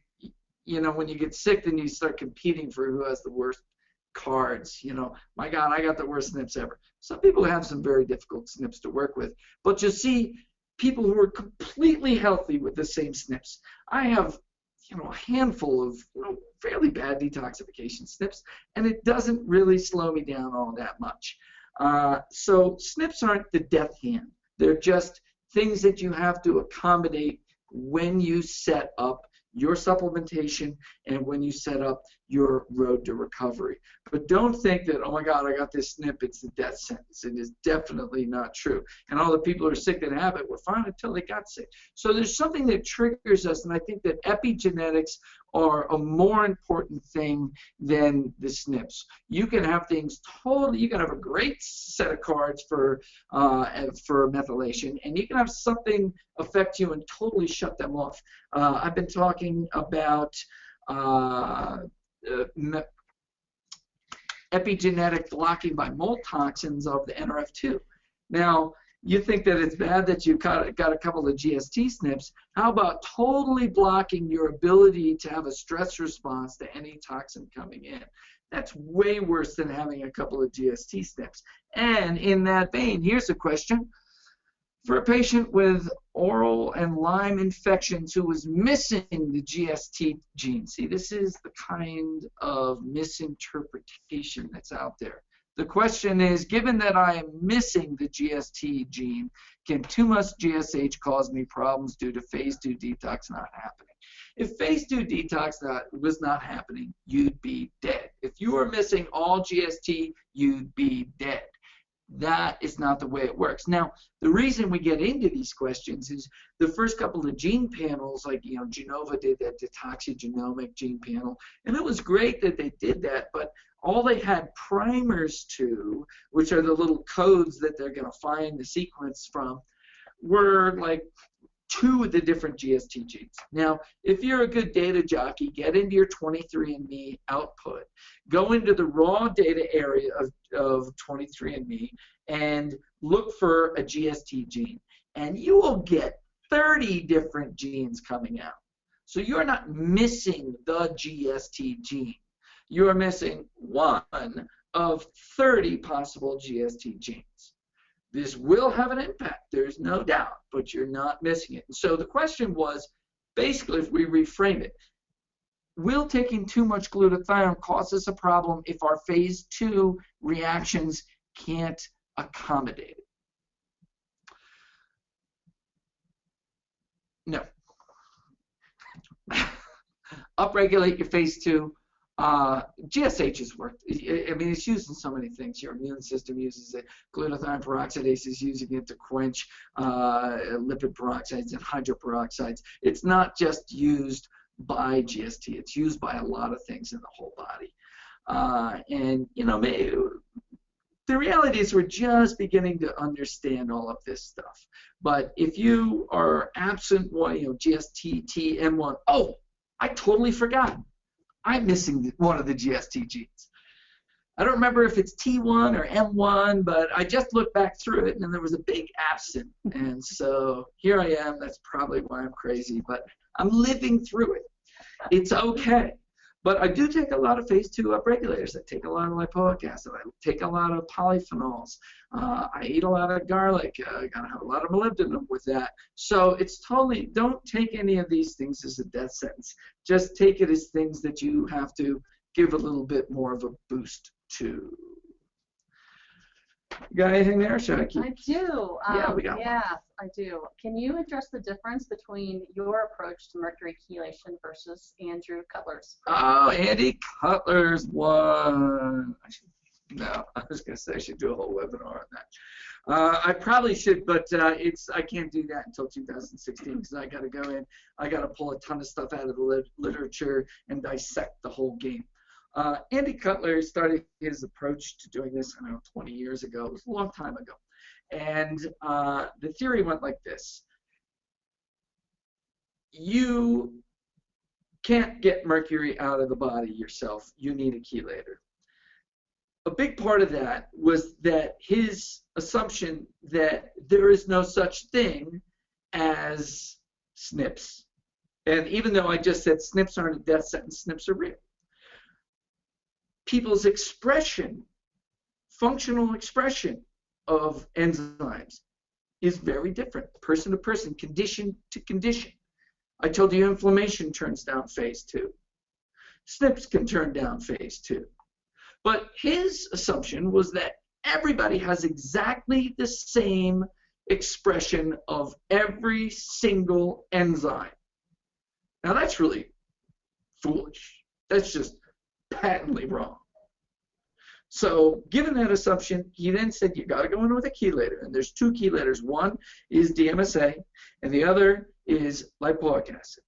you know, when you get sick, then you start competing for who has the worst cards. You know, my God, I got the worst SNPs ever. Some people have some very difficult SNPs to work with, but you see people who are completely healthy with the same SNPs. I have, you know, a handful of fairly bad detoxification SNPs, and it doesn't really slow me down all that much. So SNPs aren't the death hand. They're just things that you have to accommodate when you set up your supplementation and when you set up your road to recovery. But don't think that, oh my God, I got this SNP, it's the death sentence. It is definitely not true. And all the people who are sick that have it were fine until they got sick. So there's something that triggers us, and I think that epigenetics are a more important thing than the SNPs. You can have things totally, you can have a great set of cards for methylation, and you can have something affect you and totally shut them off. I've been talking about epigenetic blocking by mold toxins of the NRF2. Now, you think that it's bad that you got a couple of GST SNPs. How about totally blocking your ability to have a stress response to any toxin coming in? That's way worse than having a couple of GST SNPs. And in that vein, here's a question. For a patient with oral and Lyme infections who was missing the GST gene, see, this is the kind of misinterpretation that's out there. The question is, given that I am missing the GST gene, can too much GSH cause me problems due to phase 2 detox not happening? If phase 2 detox was not happening, you'd be dead. If you were missing all GST, you'd be dead. That is not the way it works. Now, the reason we get into these questions is the first couple of gene panels, like, you know, Genova did that detoxigenomic gene panel, and it was great that they did that, but all they had primers to, which are the little codes that they're going to find the sequence from, were like 2 of the different GST genes. Now, if you're a good data jockey, get into your 23andMe output, go into the raw data area of 23andMe and look for a GST gene, and you will get 30 different genes coming out. So you're not missing the GST gene. You are missing 1 of 30 possible GST genes. This will have an impact, there's no doubt, but you're not missing it. So the question was, basically, if we reframe it, will taking too much glutathione cause us a problem if our phase 2 reactions can't accommodate it? No. Upregulate your phase 2. GSH has worked. I mean, it's used in so many things. Your immune system uses it. Glutathione peroxidase is using it to quench lipid peroxides and hydroperoxides. It's not just used by GST. It's used by a lot of things in the whole body. And, you know, the reality is we're just beginning to understand all of this stuff. But if you are absent, well, you know, GST, TM1, oh, I totally forgot. I'm missing one of the GST genes. I don't remember if it's T1 or M1, but I just looked back through it, and there was a big absent. And so here I am. That's probably why I'm crazy, but I'm living through it. It's okay. But I do take a lot of phase 2 upregulators. I take a lot of lipoic acid. I take a lot of polyphenols. I eat a lot of garlic. I gotta have a lot of molybdenum with that. So it's totally, don't take any of these things as a death sentence. Just take it as things that you have to give a little bit more of a boost to. You got anything there? Should I keep? I do. Yeah, we got one. I do. Can you address the difference between your approach to mercury chelation versus Andrew Cutler's? Oh, Andy Cutler's one. No, I was going to say I should do a whole webinar on that. I probably should, but I can't do that until 2016 because I got to go in. I got to pull a ton of stuff out of the literature and dissect the whole game. Andy Cutler started his approach to doing this, I don't know, 20 years ago. It was a long time ago. And the theory went like this. You can't get mercury out of the body yourself. You need a chelator. A big part of that was that his assumption that there is no such thing as SNPs. And even though I just said SNPs aren't a death sentence, SNPs are real. People's expression, functional expression of enzymes is very different, person to person, condition to condition. I told you inflammation turns down phase 2. SNPs can turn down phase 2. But his assumption was that everybody has exactly the same expression of every single enzyme. Now that's really foolish. That's just patently wrong. So given that assumption, he then said you got to go in with a chelator, and there's 2 chelators. One is DMSA, and the other is lipoic acid.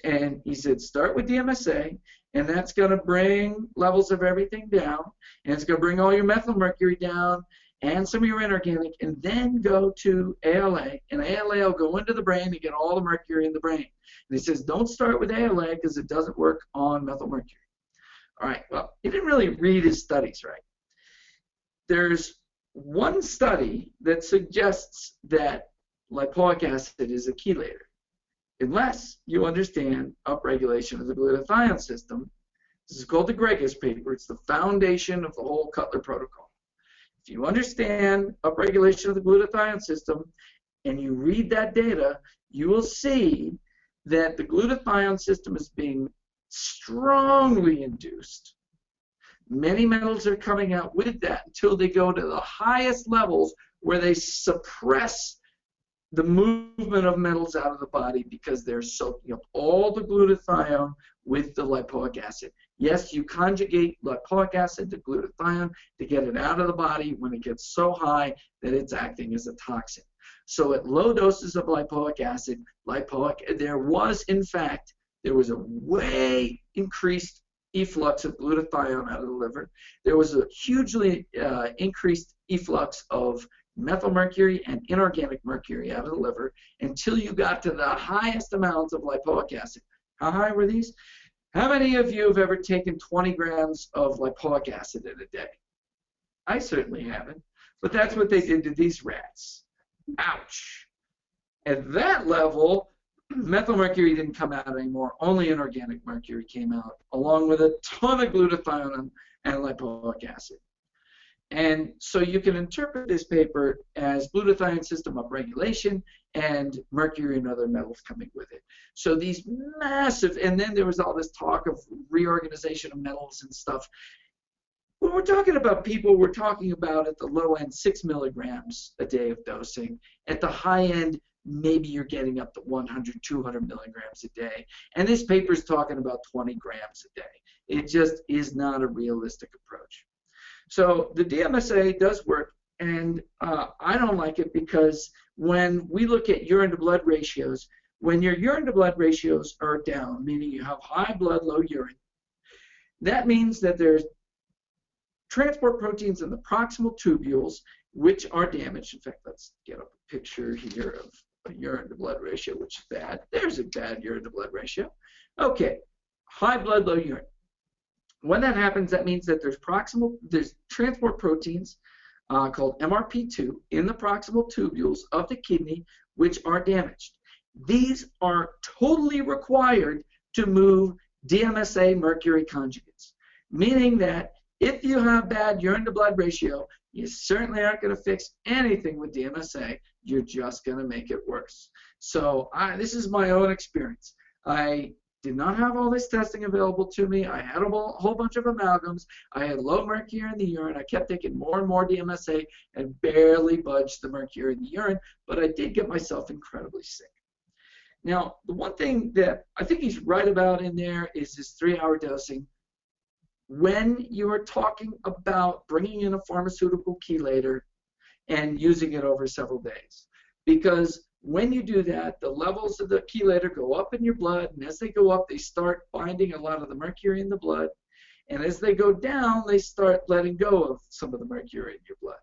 And he said start with DMSA, and that's going to bring levels of everything down, and it's going to bring all your methyl mercury down and some of your inorganic, and then go to ALA, and ALA will go into the brain and get all the mercury in the brain. And he says don't start with ALA because it doesn't work on methyl mercury. All right, well, he didn't really read his studies right. There's one study that suggests that lipoic acid is a chelator, unless you understand upregulation of the glutathione system. This is called the Gregas paper. It's the foundation of the whole Cutler protocol. If you understand upregulation of the glutathione system and you read that data, you will see that the glutathione system is being strongly induced. Many metals are coming out with that until they go to the highest levels where they suppress the movement of metals out of the body because they're soaking up all the glutathione with the lipoic acid. Yes, you conjugate lipoic acid to glutathione to get it out of the body when it gets so high that it's acting as a toxin. So at low doses of lipoic acid, there was a way increased efflux of glutathione out of the liver. There was a hugely increased efflux of methyl mercury and inorganic mercury out of the liver until you got to the highest amounts of lipoic acid. How high were these? How many of you have ever taken 20 grams of lipoic acid in a day? I certainly haven't, but that's what they did to these rats. Ouch. At that level, methyl mercury didn't come out anymore. Only inorganic mercury came out, along with a ton of glutathione and lipoic acid. And so you can interpret this paper as glutathione system upregulation and mercury and other metals coming with it. So these massive, and then there was all this talk of reorganization of metals and stuff. When we're talking about people, we're talking about at the low end 6 milligrams a day of dosing. At the high end, maybe you're getting up to 100, 200 milligrams a day. And this paper is talking about 20 grams a day. It just is not a realistic approach. So the DMSA does work, and I don't like it because when we look at urine to blood ratios, when your urine to blood ratios are down, meaning you have high blood, low urine, that means that there's transport proteins in the proximal tubules which are damaged. In fact, let's get up a picture here of a urine to blood ratio, which is bad. There's a bad urine to blood ratio. Okay, high blood, low urine. When that happens, that means that there's transport proteins called MRP2 in the proximal tubules of the kidney, which are damaged. These are totally required to move DMSA mercury conjugates, meaning that if you have bad urine to blood ratio, you certainly aren't going to fix anything with DMSA. You're just going to make it worse. So this is my own experience. I did not have all this testing available to me. I had a whole bunch of amalgams. I had low mercury in the urine. I kept taking more and more DMSA and barely budged the mercury in the urine, but I did get myself incredibly sick. Now, the one thing that I think he's right about in there is this 3-hour dosing. When you are talking about bringing in a pharmaceutical chelator and using it over several days, because when you do that, the levels of the chelator go up in your blood, and as they go up, they start binding a lot of the mercury in the blood, and as they go down, they start letting go of some of the mercury in your blood.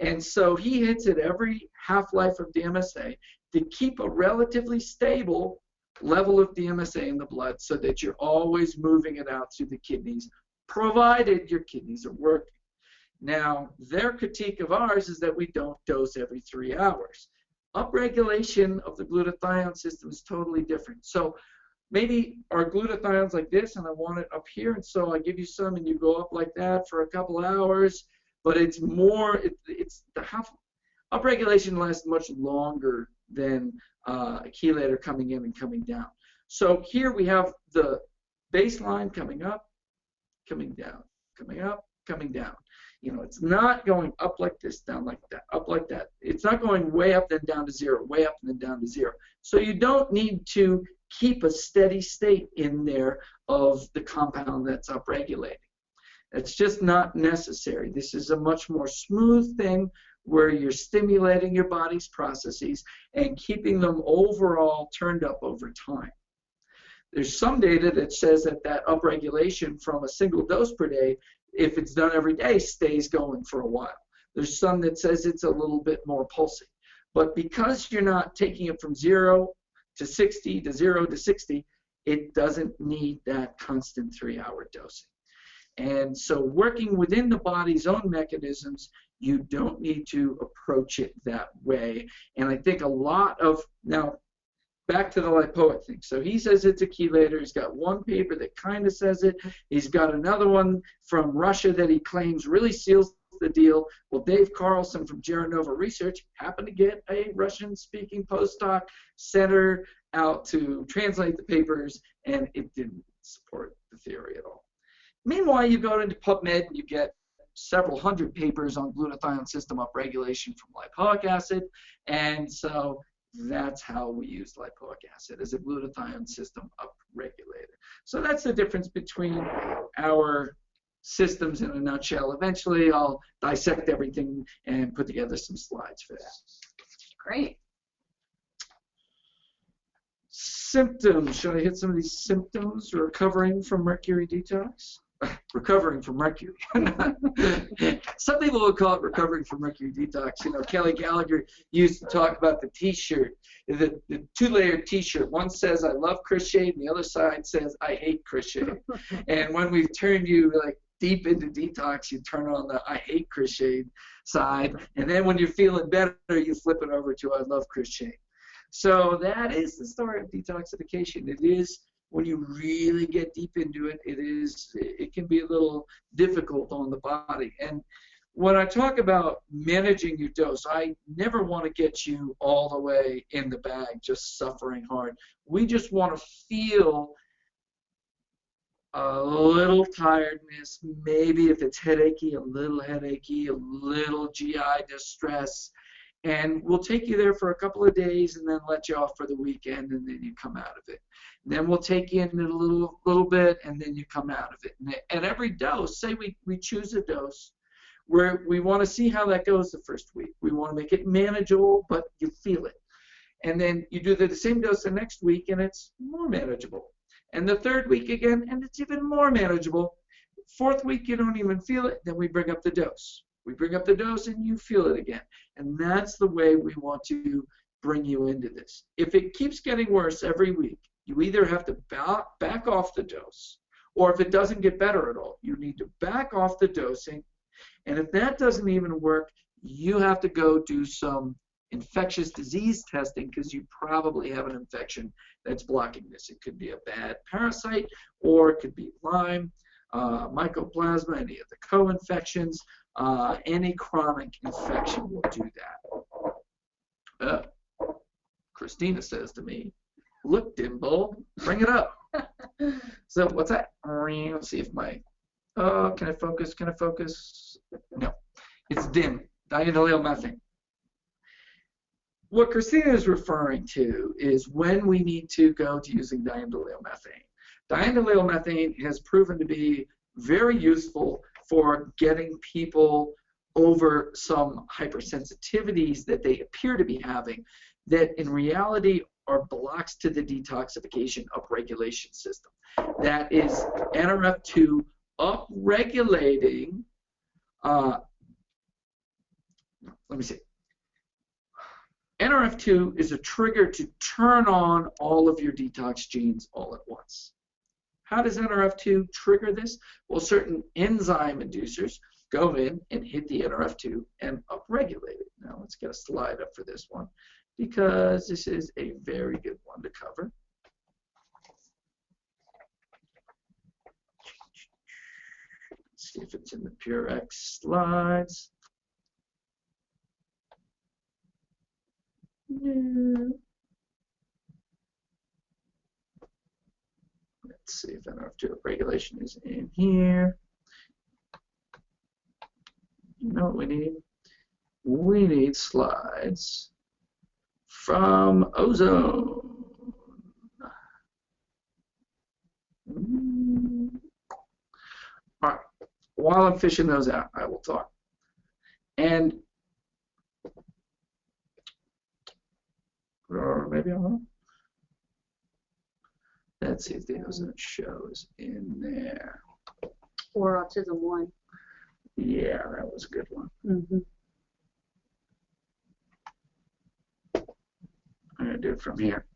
And so he hits it every half-life of DMSA to keep a relatively stable level of DMSA in the blood so that you're always moving it out through the kidneys, provided your kidneys are working. Now, their critique of ours is that we don't dose every 3 hours. Upregulation of the glutathione system is totally different. So maybe our glutathione's like this, and I want it up here, and so I give you some, and you go up like that for a couple of hours. But it's more, upregulation lasts much longer than a chelator coming in and coming down. So here we have the baseline coming up, coming down, coming up, coming down. You know, it's not going up like this, down like that, up like that. It's not going way up then down to zero, way up and then down to zero. So you don't need to keep a steady state in there of the compound that's upregulating. It's just not necessary. This is a much more smooth thing where you're stimulating your body's processes and keeping them overall turned up over time. There's some data that says that upregulation from a single dose per day, if it's done every day, stays going for a while. There's some that says it's a little bit more pulsing. But because you're not taking it from 0 to 60 to 0 to 60, it doesn't need that constant 3-hour dosing. And so working within the body's own mechanisms, you don't need to approach it that way. And I think a lot of, now back to the lipoic thing. So he says it's a chelator. He's got one paper that kind of says it. He's got another one from Russia that he claims really seals the deal. Well, Dave Carlson from Geronova Research happened to get a Russian-speaking postdoc center out to translate the papers, and it didn't support the theory at all. Meanwhile, you go into PubMed and you get several hundred papers on glutathione system upregulation from lipoic acid, and so that's how we use lipoic acid as a glutathione system upregulator. So that's the difference between our systems in a nutshell. Eventually, I'll dissect everything and put together some slides for that. Great. Symptoms. Should I hit some of these symptoms? Recovering from mercury detox? Recovering from mercury. Some people will call it recovering from mercury detox. You know, Kelly Gallagher used to talk about the T-shirt, the two-layered T-shirt. One says "I love Chris Shade," and the other side says "I hate Chris Shade." And when we've turned you like deep into detox, you turn on the "I hate Chris Shade" side, and then when you're feeling better, you flip it over to "I love Chris Shade." So that is the story of detoxification. It is, when you really get deep into it, it can be a little difficult on the body. And when I talk about managing your dose, I never want to get you all the way in the bag, just suffering hard. We just want to feel a little tiredness, maybe if it's headachy, a little GI distress. And we'll take you there for a couple of days and then let you off for the weekend, and then you come out of it. And then we'll take you in a little bit, and then you come out of it. And every dose, say we choose a dose where we want to see how that goes the first week. We want to make it manageable, but you feel it. And then you do the same dose the next week, and it's more manageable. And the third week again, and it's even more manageable. Fourth week, you don't even feel it. Then we bring up the dose. We bring up the dose and you feel it again. And that's the way we want to bring you into this. If it keeps getting worse every week, you either have to back off the dose Or if it doesn't get better at all, you need to back off the dosing. And if that doesn't even work, you have to go do some infectious disease testing because you probably have an infection that's blocking this. It could be a bad parasite, or it could be Lyme, mycoplasma, any of the co-infections. Any chronic infection will do that. Christina says to me, "Look, Dimble, bring it up." So what's that? Let's see if my, can I focus? Can I focus? No, it's dim. Diethylmethane. What Christina is referring to is when we need to go to using diethylmethane. Diethylmethane has proven to be very useful for getting people over some hypersensitivities that they appear to be having that in reality are blocks to the detoxification upregulation system. That is NRF2 upregulating, let me see. NRF2 is a trigger to turn on all of your detox genes all at once. How does NRF2 trigger this? Well, certain enzyme inducers go in and hit the NRF2 and upregulate it. Now let's get a slide up for this one because this is a very good one to cover. Let's see if it's in the PurX slides. No. Let's see if NRF2 upregulation is in here. You know what we need? We need slides from ozone. All right. While I'm fishing those out, I will talk. And or maybe I won't. Let's see if the ozone shows in there. Or autism 1. Yeah, that was a good one. Mm-hmm. I'm going to do it from here.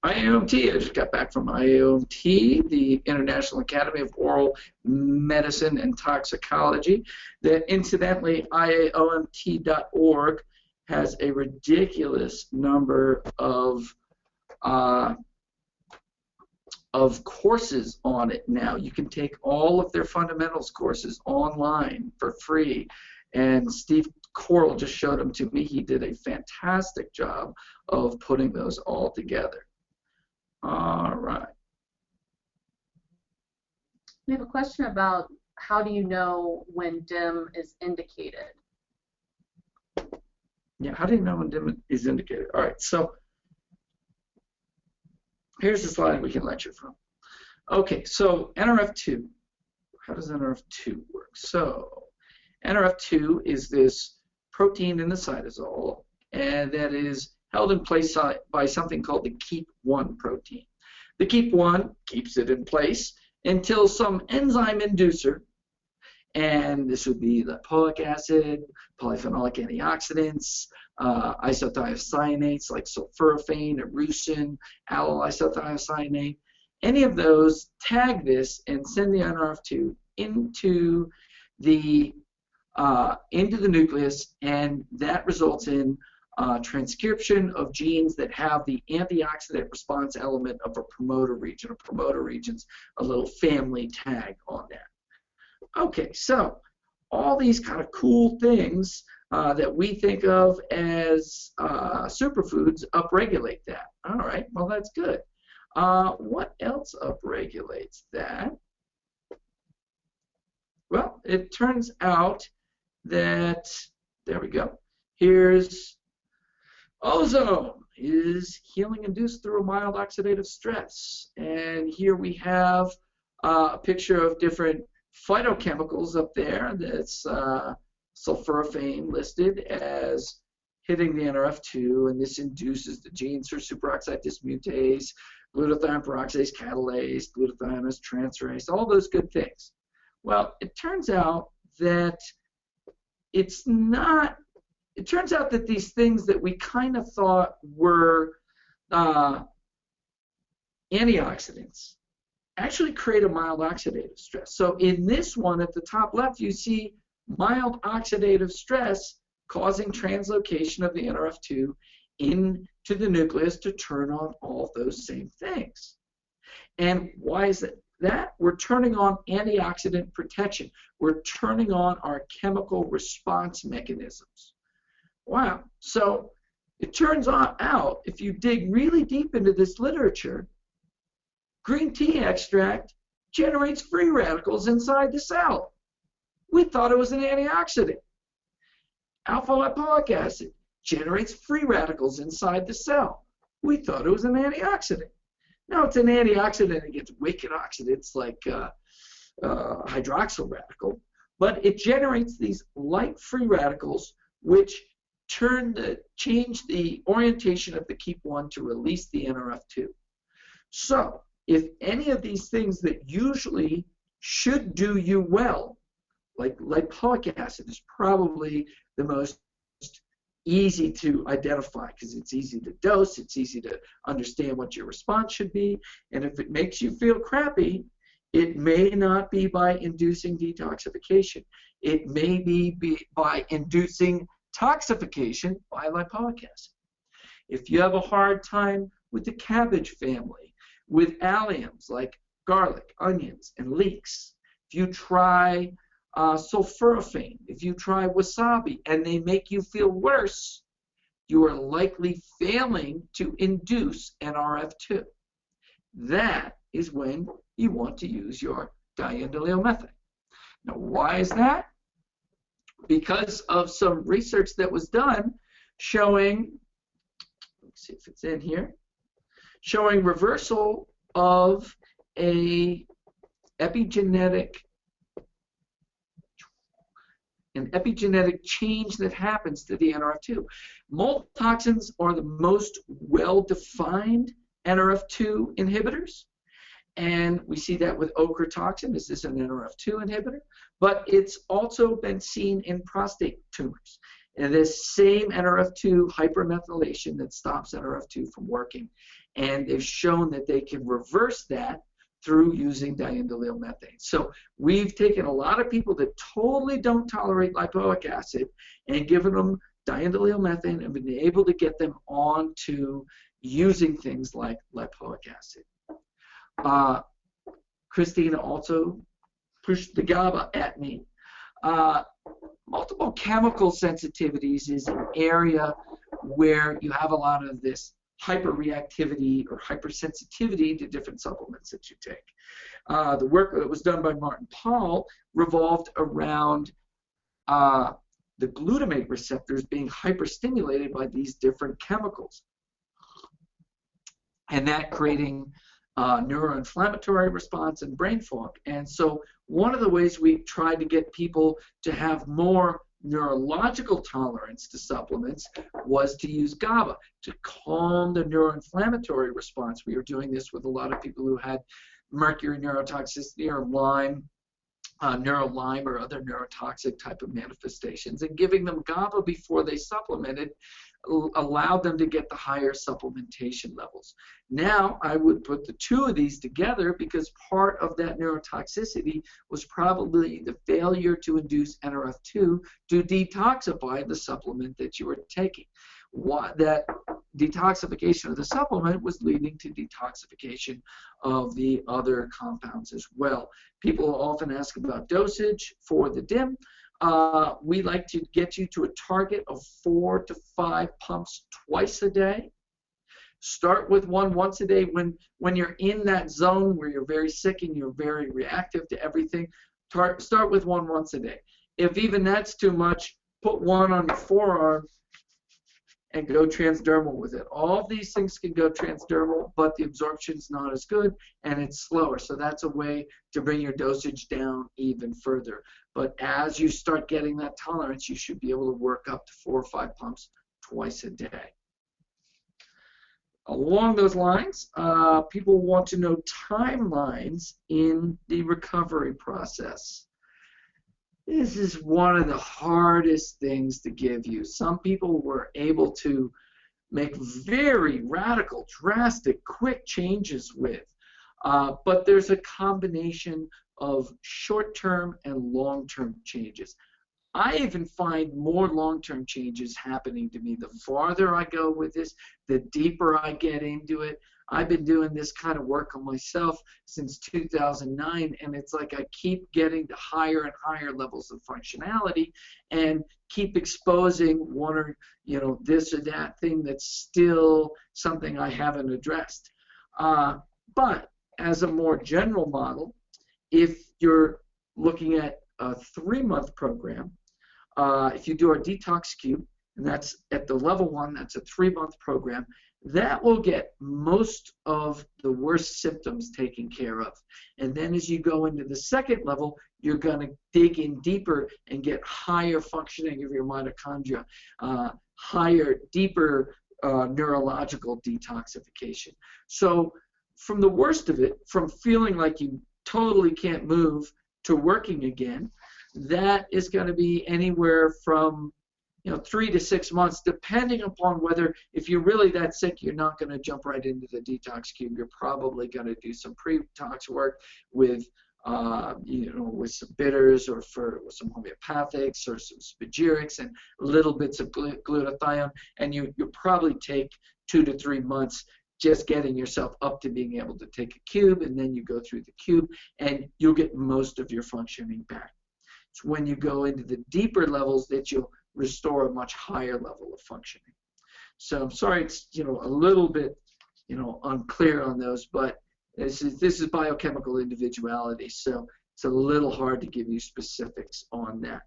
IAOMT, I just got back from IAOMT, the International Academy of Oral Medicine and Toxicology. That incidentally, IAOMT.org has a ridiculous number of courses on it now. You can take all of their fundamentals courses online for free. And Steve Coral just showed them to me. He did a fantastic job of putting those all together. All right. We have a question about how do you know when DIM is indicated? Yeah, how do you know when DIM is indicated? All right, so here's the slide we can lecture from. Okay, so NRF2. How does NRF2 work? So NRF2 is this protein in the cytosol, and that is held in place by something called the keep1 protein. The keep1 keeps it in place until some enzyme inducer, and this would be lipoic acid, polyphenolic antioxidants, isothiocyanates like sulforaphane, erusine, allyl isothiocyanate. Any of those tag this and send the NRF2 into the nucleus, and that results in transcription of genes that have the antioxidant response element of a promoter region. A promoter region's a little family tag on that. Okay, so all these kind of cool things that we think of as superfoods upregulate that. All right, well, that's good. What else upregulates that? Well, it turns out that, there we go, here's ozone is healing induced through a mild oxidative stress. And here we have a picture of different phytochemicals up there. That's sulforaphane listed as hitting the NRF2, and this induces the genes for superoxide dismutase, glutathione peroxidase catalase, glutathionase transferase, all those good things. Well, it turns out that it's not. It turns out that these things that we kind of thought were antioxidants actually create a mild oxidative stress. So in this one at the top left, you see mild oxidative stress causing translocation of the NRF2 into the nucleus to turn on all those same things. And why is it that? We're turning on antioxidant protection. We're turning on our chemical response mechanisms. Wow. So it turns out, if you dig really deep into this literature, green tea extract generates free radicals inside the cell. We thought it was an antioxidant. Alpha lipoic acid generates free radicals inside the cell. We thought it was an antioxidant. Now it's an antioxidant against wicked oxidants like hydroxyl radical, but it generates these light free radicals which change the orientation of the KEAP1 to release the NRF2. So if any of these things that usually should do you well, like lipoic acid is probably the most easy to identify because it's easy to dose, it's easy to understand what your response should be, and if it makes you feel crappy, it may not be by inducing detoxification. It may be by inducing toxification by lipoic acid. If you have a hard time with the cabbage family, with alliums like garlic, onions, and leeks, if you try sulforaphane, if you try wasabi and they make you feel worse, you are likely failing to induce NRF2. That is when you want to use your diindolylmethane. Now, why is that? Because of some research that was done showing, let's see if it's in here, showing reversal of an epigenetic change that happens to the NRF2. Mold toxins are the most well-defined NRF2 inhibitors, and we see that with ochratoxin. This is an NRF2 inhibitor, but it's also been seen in prostate tumors. And this same NRF2 hypermethylation that stops NRF2 from working, and they've shown that they can reverse that through using diindolylmethane. So we've taken a lot of people that totally don't tolerate lipoic acid and given them diindolylmethane and been able to get them on to using things like lipoic acid. Christina also pushed the GABA at me. Multiple chemical sensitivities is an area where you have a lot of this hyperreactivity or hypersensitivity to different supplements that you take. The work that was done by Martin Paul revolved around the glutamate receptors being hyperstimulated by these different chemicals, and that creating neuroinflammatory response and brain fog. And so one of the ways we tried to get people to have more neurological tolerance to supplements was to use GABA to calm the neuroinflammatory response. We were doing this with a lot of people who had mercury neurotoxicity or neuro-Lyme or other neurotoxic type of manifestations, and giving them GABA before they supplemented allowed them to get the higher supplementation levels. Now I would put the two of these together because part of that neurotoxicity was probably the failure to induce NRF2 to detoxify the supplement that you were taking. That detoxification of the supplement was leading to detoxification of the other compounds as well. People often ask about dosage for the DIM. We like to get you to a target of 4 to 5 pumps twice a day. Start with one once a day when you're in that zone where you're very sick and you're very reactive to everything. Start with one once a day. If even that's too much, put one on your forearm and go transdermal with it. All of these things can go transdermal, but the absorption's not as good and it's slower. So that's a way to bring your dosage down even further. But as you start getting that tolerance, you should be able to work up to 4 or 5 pumps twice a day. Along those lines, people want to know timelines in the recovery process. This is one of the hardest things to give you. Some people were able to make very radical, drastic, quick changes with. But there's a combination of short-term and long-term changes. I even find more long-term changes happening to me. The farther I go with this, the deeper I get into it. I've been doing this kind of work on myself since 2009, and it's like I keep getting to higher and higher levels of functionality and keep exposing one or, this or that thing that's still something I haven't addressed. But as a more general model, if you're looking at a 3-month program, if you do our Detox Cube, and that's at the level 1, that's a 3-month program, that will get most of the worst symptoms taken care of. And then as you go into the 2nd level, you're going to dig in deeper and get higher functioning of your mitochondria, higher, deeper neurological detoxification. So from the worst of it, from feeling like you totally can't move to working again, that is going to be anywhere from 3 to 6 months, depending upon whether, if you're really that sick, you're not going to jump right into the Detox Cube. You're probably going to do some pre-tox work with, with some bitters or with some homeopathics or some spagyrics and little bits of glutathione, and you'll probably take 2 to 3 months just getting yourself up to being able to take a cube, and then you go through the cube, and you'll get most of your functioning back. It's when you go into the deeper levels that you'll restore a much higher level of functioning. So I'm sorry it's a little bit unclear on those, but this is biochemical individuality, so it's a little hard to give you specifics on that.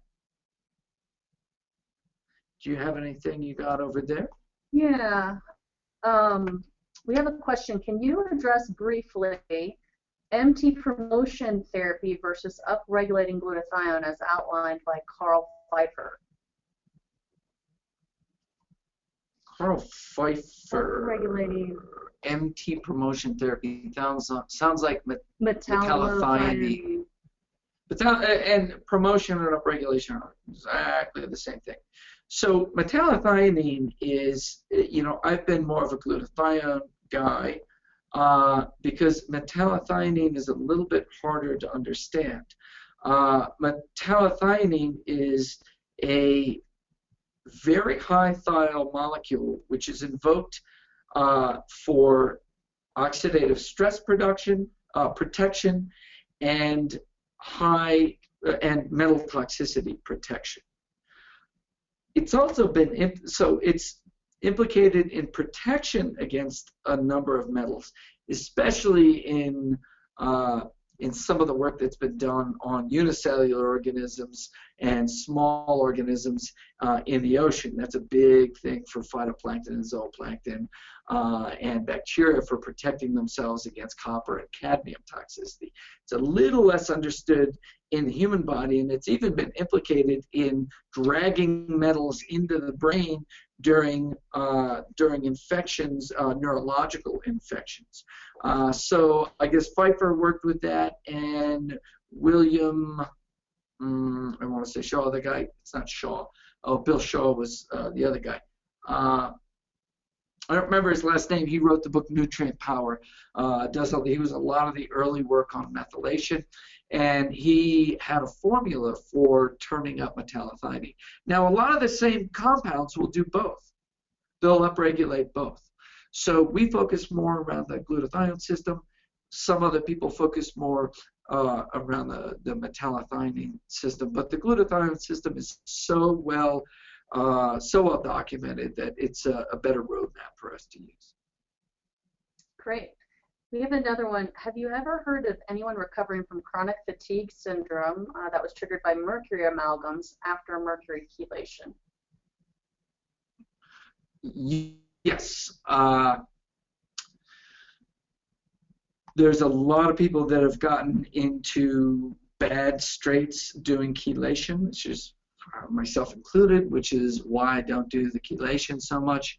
Do you have anything you got over there? Yeah. We have a question. Can you address briefly MT promotion therapy versus upregulating glutathione as outlined by Carl Pfeiffer? Carl Pfeiffer. Upregulating MT promotion therapy sounds like metallothionein. And promotion and upregulation are exactly the same thing. So metallothionein is, I've been more of a glutathione guy because metallothionein is a little bit harder to understand. Metallothionein is a very high thiol molecule which is invoked for oxidative stress protection and metal toxicity protection. It's also been it's implicated in protection against a number of metals, especially in some of the work that's been done on unicellular organisms and small organisms in the ocean. That's a big thing for phytoplankton and zooplankton and bacteria for protecting themselves against copper and cadmium toxicity. It's a little less understood in the human body, and it's even been implicated in dragging metals into the brain during infections, neurological infections. So I guess Pfeiffer worked with that, and William, I want to say Shaw, the guy, it's not Shaw. Oh, Bill Shaw was the other guy. I don't remember his last name. He wrote the book Nutrient Power. He was a lot of the early work on methylation, and he had a formula for turning up metallothionein. Now, a lot of the same compounds will do both. They'll upregulate both. So we focus more around the glutathione system. Some other people focus more around the metallothionein system, but the glutathione system is so well documented that it's a better roadmap for us to use. Great. We have another one. Have you ever heard of anyone recovering from chronic fatigue syndrome that was triggered by mercury amalgams after mercury chelation? Yes. There's a lot of people that have gotten into bad straits doing chelation, which is myself included, which is why I don't do the chelation so much.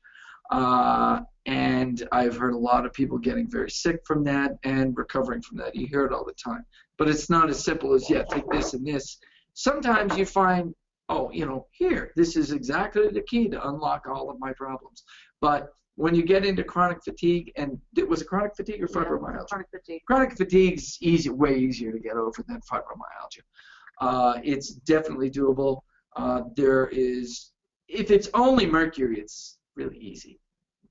And I've heard a lot of people getting very sick from that and recovering from that. You hear it all the time. But it's not as simple as, yeah, take this and this. Sometimes you find, oh, here, this is exactly the key to unlock all of my problems. But when you get into chronic fatigue, and was it chronic fatigue or fibromyalgia? Chronic fatigue. Chronic fatigue's way easier to get over than fibromyalgia. It's definitely doable. If it's only mercury, it's really easy,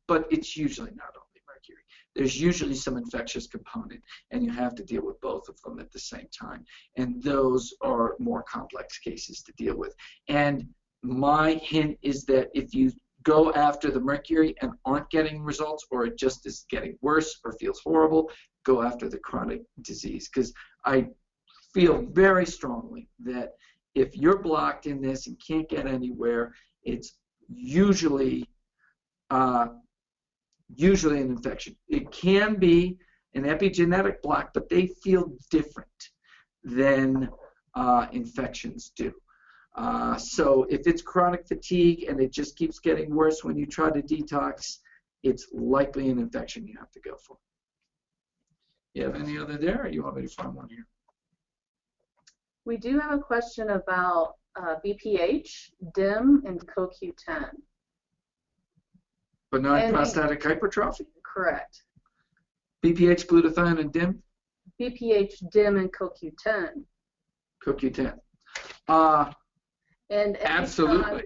but it's usually not only mercury. There's usually some infectious component, and you have to deal with both of them at the same time. And those are more complex cases to deal with. And my hint is that if you go after the mercury and aren't getting results, or it just is getting worse or feels horrible, go after the chronic disease. Because I feel very strongly that if you're blocked in this and can't get anywhere, it's usually an infection. It can be an epigenetic block, but they feel different than infections do. So if it's chronic fatigue and it just keeps getting worse when you try to detox, it's likely an infection you have to go for. You have any other there, or you want me to find one here? We do have a question about BPH, DIM, and CoQ10. Benign prostatic hypertrophy? Correct. BPH, glutathione, and DIM? BPH, DIM, and CoQ10. CoQ10. And absolutely.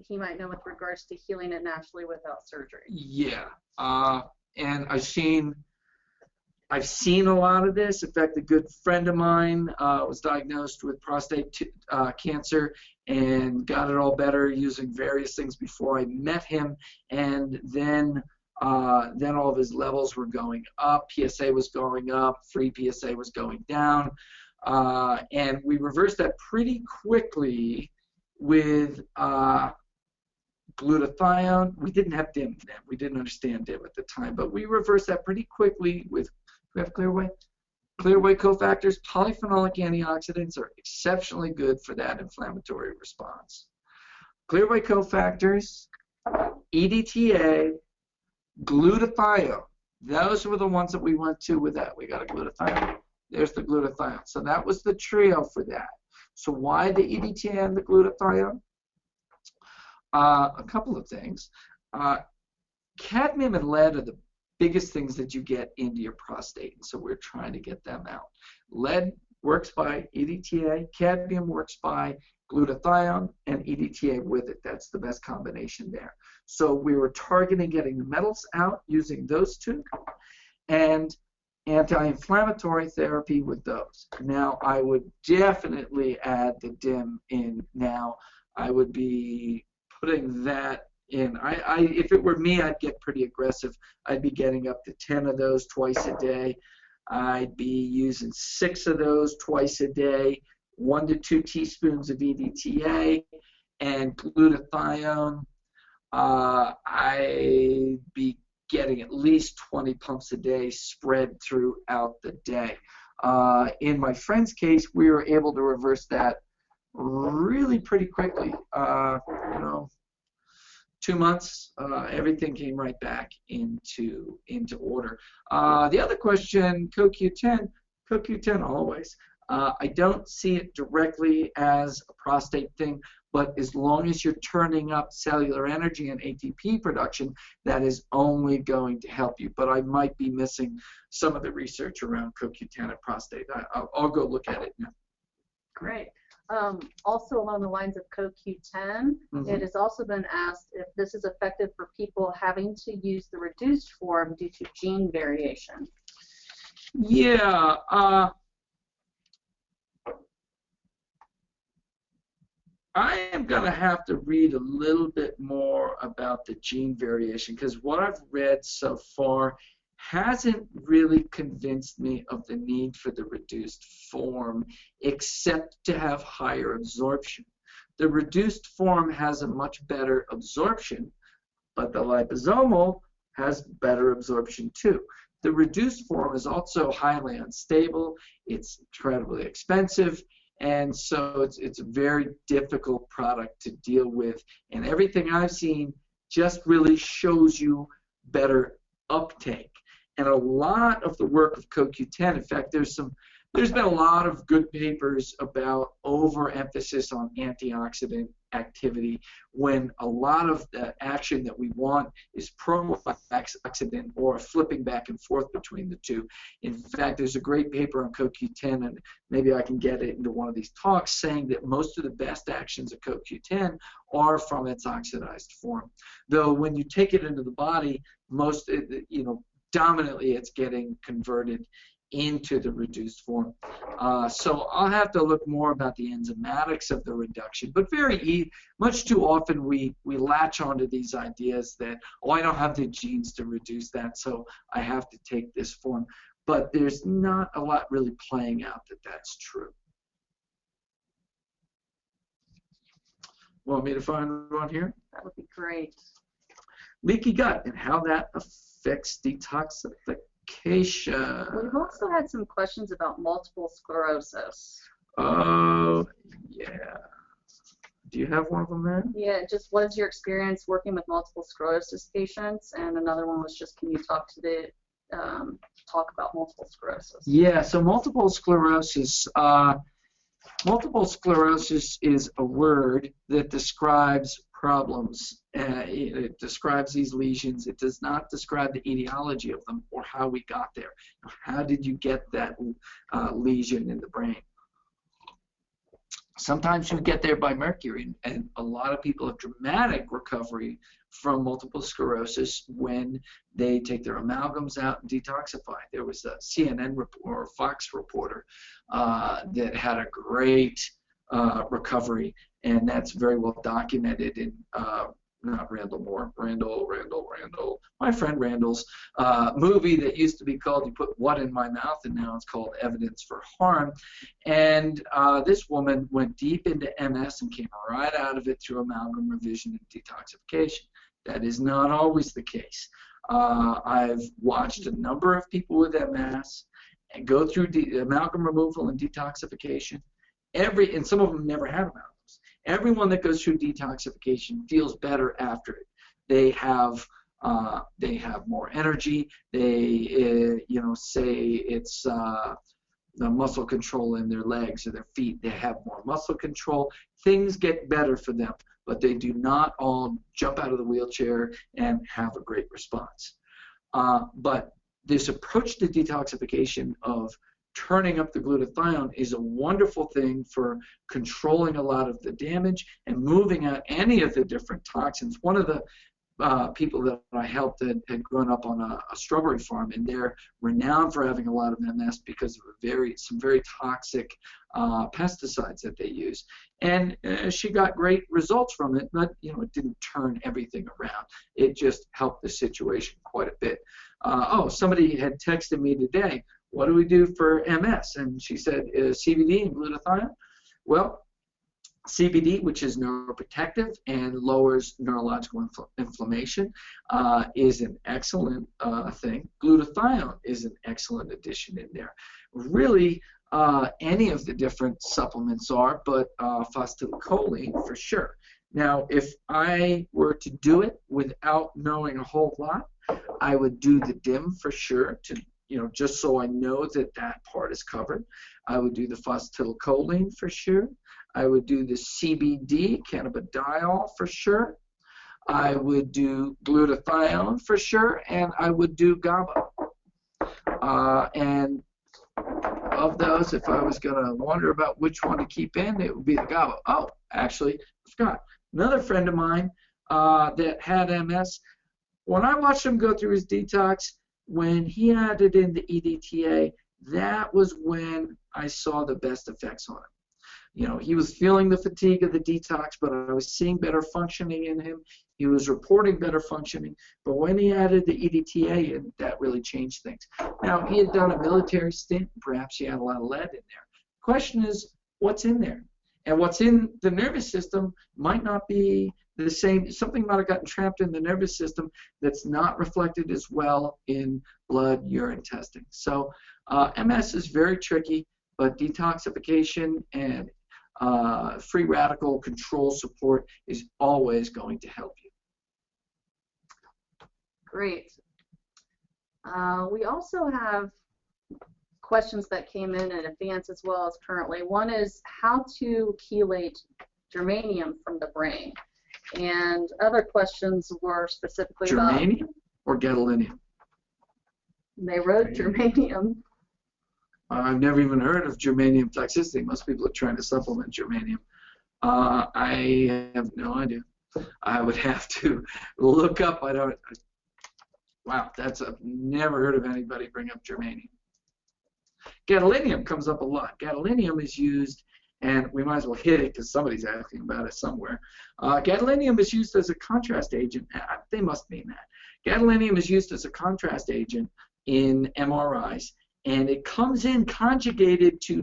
He might know with regards to healing it naturally without surgery. Yeah. And I've seen a lot of this. In fact, a good friend of mine was diagnosed with prostate cancer and got it all better using various things before I met him. And then all of his levels were going up. PSA was going up. Free PSA was going down. And we reversed that pretty quickly with glutathione. We didn't have DIM then. We didn't understand DIM at the time, but we reversed that pretty quickly with, we have Clearway? Clearway cofactors. Polyphenolic antioxidants are exceptionally good for that inflammatory response. Clearway cofactors, EDTA, glutathione. Those were the ones that we went to with that. We got a glutathione. There's the glutathione. So that was the trio for that. So why the EDTA and the glutathione? A couple of things. Cadmium and lead are the biggest things that you get into your prostate, and so we're trying to get them out. Lead works by EDTA, cadmium works by glutathione, and EDTA with it. That's the best combination there. So we were targeting getting the metals out using those two, and anti-inflammatory therapy with those. Now, I would definitely add the DIM in now. I would be putting that in. If it were me, I'd get pretty aggressive. I'd be getting up to 10 of those twice a day. I'd be using 6 of those twice a day, 1 to 2 teaspoons of EDTA, and glutathione. I'd be getting at least 20 pumps a day spread throughout the day. In my friend's case, we were able to reverse that really pretty quickly. 2 months, everything came right back into order. The other question, CoQ10 always. I don't see it directly as a prostate thing, but as long as you're turning up cellular energy and ATP production, that is only going to help you. But I might be missing some of the research around CoQ10 and prostate. I'll go look at it now. Great. Also along the lines of CoQ10, it has also been asked if this is effective for people having to use the reduced form due to gene variation. Yeah. I am going to have to read a little bit more about the gene variation, because what I've read so far hasn't really convinced me of the need for the reduced form, except to have higher absorption. The reduced form has a much better absorption, but the liposomal has better absorption too. The reduced form is also highly unstable, it's incredibly expensive, and so it's a very difficult product to deal with. And everything I've seen just really shows you better uptake. And a lot of the work of CoQ10, in fact, there's some There's been a lot of good papers about overemphasis on antioxidant activity when a lot of the action that we want is pro-oxidant or flipping back and forth between the two. In fact, there's a great paper on CoQ10, and maybe I can get it into one of these talks, saying that most of the best actions of CoQ10 are from its oxidized form. Though when you take it into the body, dominantly it's getting converted into the reduced form. So I'll have to look more about the enzymatics of the reduction, but much too often we latch onto these ideas that, oh, I don't have the genes to reduce that, so I have to take this form. But there's not a lot really playing out that that's true. Want me to find one here? That would be great. Leaky gut and how that affects detoxification. We've also had some questions about multiple sclerosis. Oh, yeah. Do you have one of them there? Yeah, just what is your experience working with multiple sclerosis patients? And another one was just, can you talk about multiple sclerosis? Yeah, so multiple sclerosis is a word that describes problems. It describes these lesions. It does not describe the etiology of them or how we got there. How did you get that lesion in the brain? Sometimes you get there by mercury, and a lot of people have dramatic recovery from multiple sclerosis when they take their amalgams out and detoxify. There was a CNN or Fox reporter that had a great recovery, and that's very well documented in not Randall Moore, Randall, my friend Randall's movie that used to be called You Put What in My Mouth, and now it's called Evidence for Harm. And this woman went deep into MS and came right out of it through amalgam revision and detoxification. That is not always the case. I've watched a number of people with MS and go through amalgam removal and detoxification. And some of them never had amalgams. Everyone that goes through detoxification feels better after it. They have more energy. They say it's the muscle control in their legs or their feet. They have more muscle control. Things get better for them, but they do not all jump out of the wheelchair and have a great response. But this approach to detoxification of turning up the glutathione is a wonderful thing for controlling a lot of the damage and moving out any of the different toxins. One of the people that I helped that had grown up on a strawberry farm, and they're renowned for having a lot of MS because of some very toxic pesticides that they use. And she got great results from it, but it didn't turn everything around. It just helped the situation quite a bit. Somebody had texted me today, what do we do for MS? And she said, CBD and glutathione. Well, CBD, which is neuroprotective and lowers neurological inflammation, is an excellent thing. Glutathione is an excellent addition in there. Really, any of the different supplements are, but phosphatidylcholine for sure. Now, if I were to do it without knowing a whole lot, I would do the DIM for sure to just so I know that that part is covered. I would do the phosphatidylcholine for sure. I would do the CBD, cannabidiol for sure. I would do glutathione for sure, and I would do GABA. And of those, if I was going to wonder about which one to keep in, it would be the GABA. Oh, actually, I forgot. Another friend of mine that had MS, when I watched him go through his detox, when he added in the EDTA, that was when I saw the best effects on him. He was feeling the fatigue of the detox, but I was seeing better functioning in him. He was reporting better functioning, but when he added the EDTA in, that really changed things. Now, he had done a military stint. Perhaps he had a lot of lead in there. The question is, what's in there? And what's in the nervous system might not be the same. Something might have gotten trapped in the nervous system that's not reflected as well in blood, urine testing. So MS is very tricky, but detoxification and free radical control support is always going to help you. Great. We also have questions that came in advance as well as currently. One is how to chelate germanium from the brain. And other questions were specifically about... Germanium or gadolinium? They wrote germanium. I've never even heard of germanium toxicity. Most people are trying to supplement germanium. I have no idea. I would have to look up. Wow, I've never heard of anybody bring up germanium. Gadolinium comes up a lot. Gadolinium is used, and we might as well hit it because somebody's asking about it somewhere. Gadolinium is used as a contrast agent. They must mean that. Gadolinium is used as a contrast agent in MRIs, and it comes in conjugated to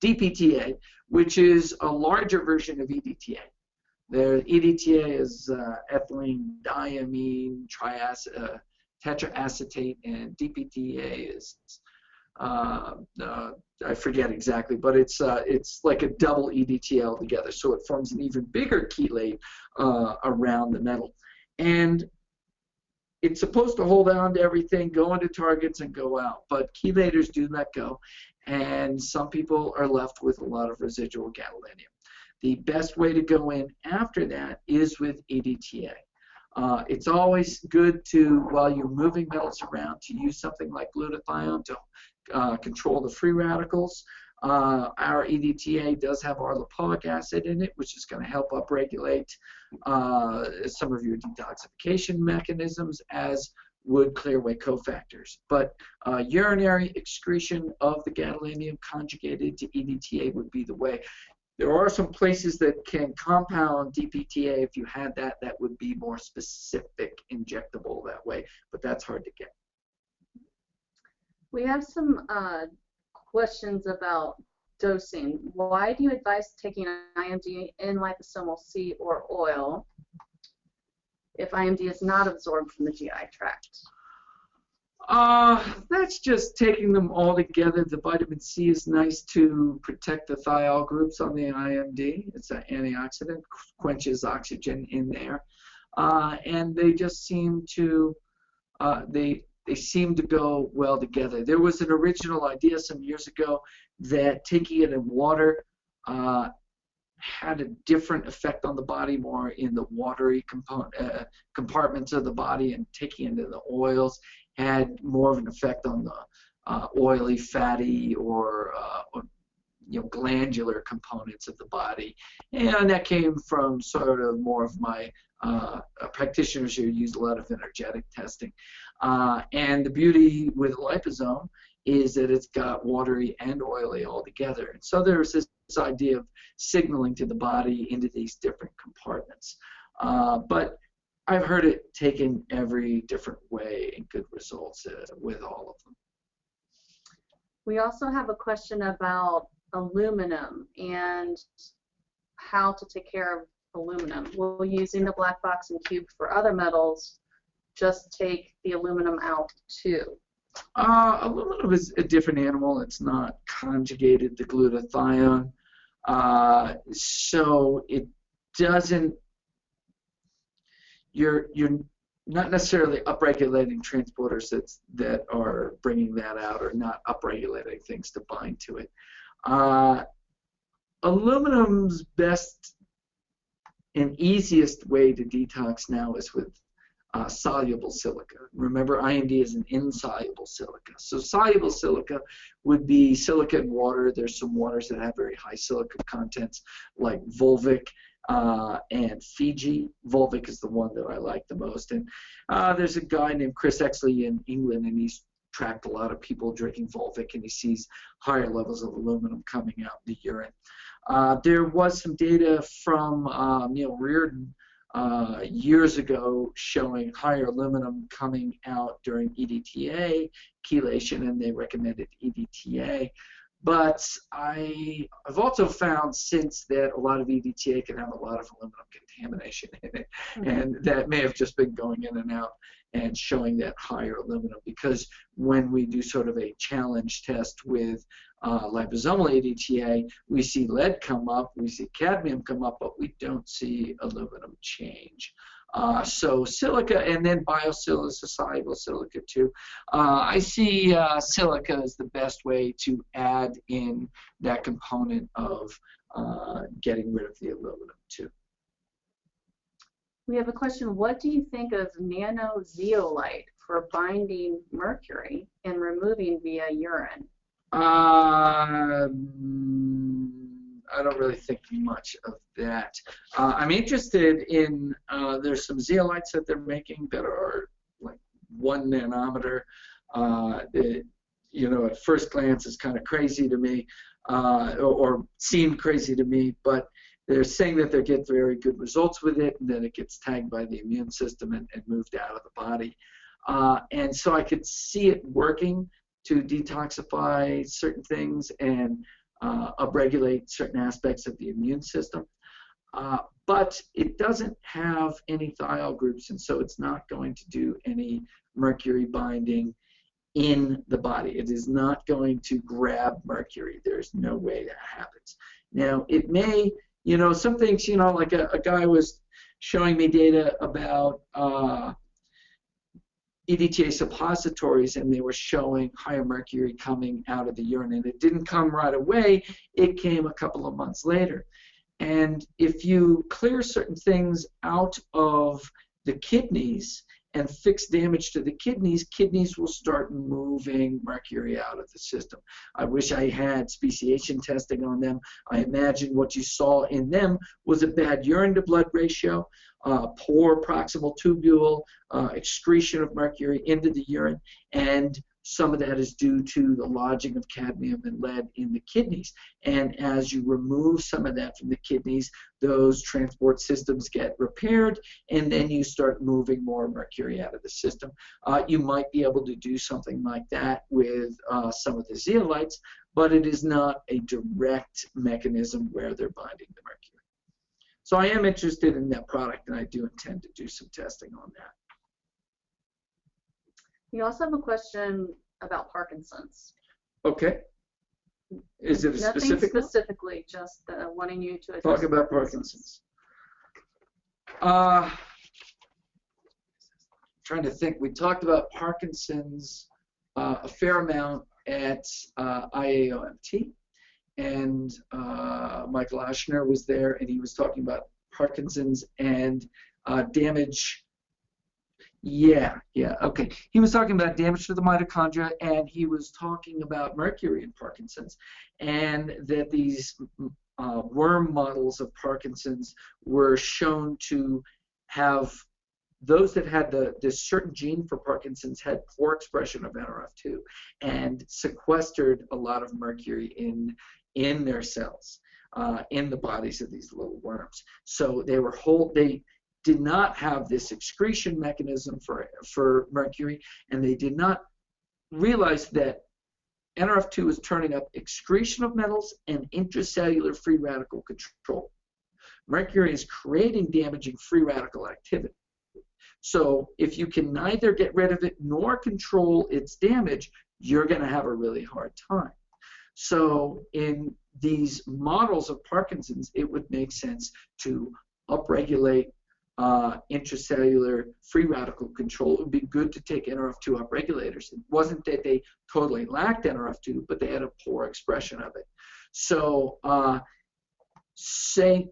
DPTA, which is a larger version of EDTA. The EDTA is ethylene diamine tetraacetate, and DPTA is I forget exactly, but it's like a double EDTA altogether, so it forms an even bigger chelate around the metal, and it's supposed to hold on to everything, go into targets, and go out, but chelators do let go, and some people are left with a lot of residual gadolinium. The best way to go in after that is with EDTA. It's always good to, while you're moving metals around, to use something like glutathione to control the free radicals. Our EDTA does have our lipoic acid in it, which is going to help upregulate some of your detoxification mechanisms, as would clear-away cofactors. But urinary excretion of the gadolinium conjugated to EDTA would be the way. There are some places that can compound DPTA. If you had that, that would be more specific injectable that way, but that's hard to get. We have some questions about dosing. Why do you advise taking IMD in liposomal C or oil if IMD is not absorbed from the GI tract? That's just taking them all together. The vitamin C is nice to protect the thiol groups on the IMD. It's an antioxidant, quenches oxygen in there, and they just seem to they seem to go well together. There was an original idea some years ago that taking it in water had a different effect on the body, more in the watery compartments of the body, and taking it into the oils had more of an effect on the oily, fatty, or glandular components of the body. And that came from sort of more of my practitioners who use a lot of energetic testing. And the beauty with liposome is that it's got watery and oily all together. And so there's this idea of signaling to the body into these different compartments. But I've heard it taken every different way and good results with all of them. We also have a question about aluminum and how to take care of aluminum. Will using the black box and cube for other metals just take the aluminum out too? Aluminum is a different animal. It's not conjugated to glutathione, so it doesn't. You're not necessarily upregulating transporters that are bringing that out, or not upregulating things to bind to it. Aluminum's best and easiest way to detox now is with soluble silica. Remember, IMD is an insoluble silica. So soluble silica would be silica in water. There's some waters that have very high silica contents, like Volvic and Fiji. Volvic is the one that I like the most. And there's a guy named Chris Exley in England, and he's tracked a lot of people drinking Volvic, and he sees higher levels of aluminum coming out in the urine. There was some data from Neil Reardon years ago showing higher aluminum coming out during EDTA chelation, and they recommended EDTA. But I've also found since that a lot of EDTA can have a lot of aluminum contamination in it, and that may have just been going in and out and showing that higher aluminum, because when we do sort of a challenge test with liposomal EDTA, we see lead come up, we see cadmium come up, but we don't see aluminum change. So silica, and then BioSil is a soluble silica too. I see silica as the best way to add in that component of getting rid of the aluminum too. We have a question. What do you think of nano zeolite for binding mercury and removing via urine? I don't really think much of that. I'm interested in, there's some zeolites that they're making that are like 1 nanometer. That, you know, at first glance is kind of crazy to me, or seemed crazy to me, but they're saying that they get very good results with it, and then it gets tagged by the immune system and moved out of the body. And so I could see it working to detoxify certain things and upregulate certain aspects of the immune system. But it doesn't have any thiol groups, and so it's not going to do any mercury binding in the body. It is not going to grab mercury. There's no way that happens. Now, it may, you know, some things, you know, like a guy was showing me data about EDTA suppositories, and they were showing higher mercury coming out of the urine, and it didn't come right away. It came a couple of months later. And if you clear certain things out of the kidneys and fix damage to the kidneys, kidneys will start moving mercury out of the system. I wish I had speciation testing on them. I imagine what you saw in them was a bad urine to blood ratio, poor proximal tubule, excretion of mercury into the urine, and some of that is due to the lodging of cadmium and lead in the kidneys. And as you remove some of that from the kidneys, those transport systems get repaired, and then you start moving more mercury out of the system. You might be able to do something like that with some of the zeolites, but it is not a direct mechanism where they're binding the mercury. So I am interested in that product, and I do intend to do some testing on that. You also have a question about Parkinson's. Okay. Is it a specific? Nothing specifically, just wanting you to talk about Parkinson's. Trying to think. We talked about Parkinson's a fair amount at IAOMT, and Michael Aschner was there, and he was talking about Parkinson's and damage. Yeah, okay. He was talking about damage to the mitochondria, and he was talking about mercury in Parkinson's, and that these worm models of Parkinson's were shown to have, those that had this certain gene for Parkinson's had poor expression of NRF2 and sequestered a lot of mercury in their cells, in the bodies of these little worms. So they did not have this excretion mechanism for mercury, and they did not realize that NRF2 is turning up excretion of metals and intracellular free radical control. Mercury is creating damaging free radical activity. So if you can neither get rid of it nor control its damage, you're going to have a really hard time. So in these models of Parkinson's, it would make sense to upregulate intracellular free radical control. It would be good to take NRF2 upregulators. It wasn't that they totally lacked NRF2, but they had a poor expression of it. So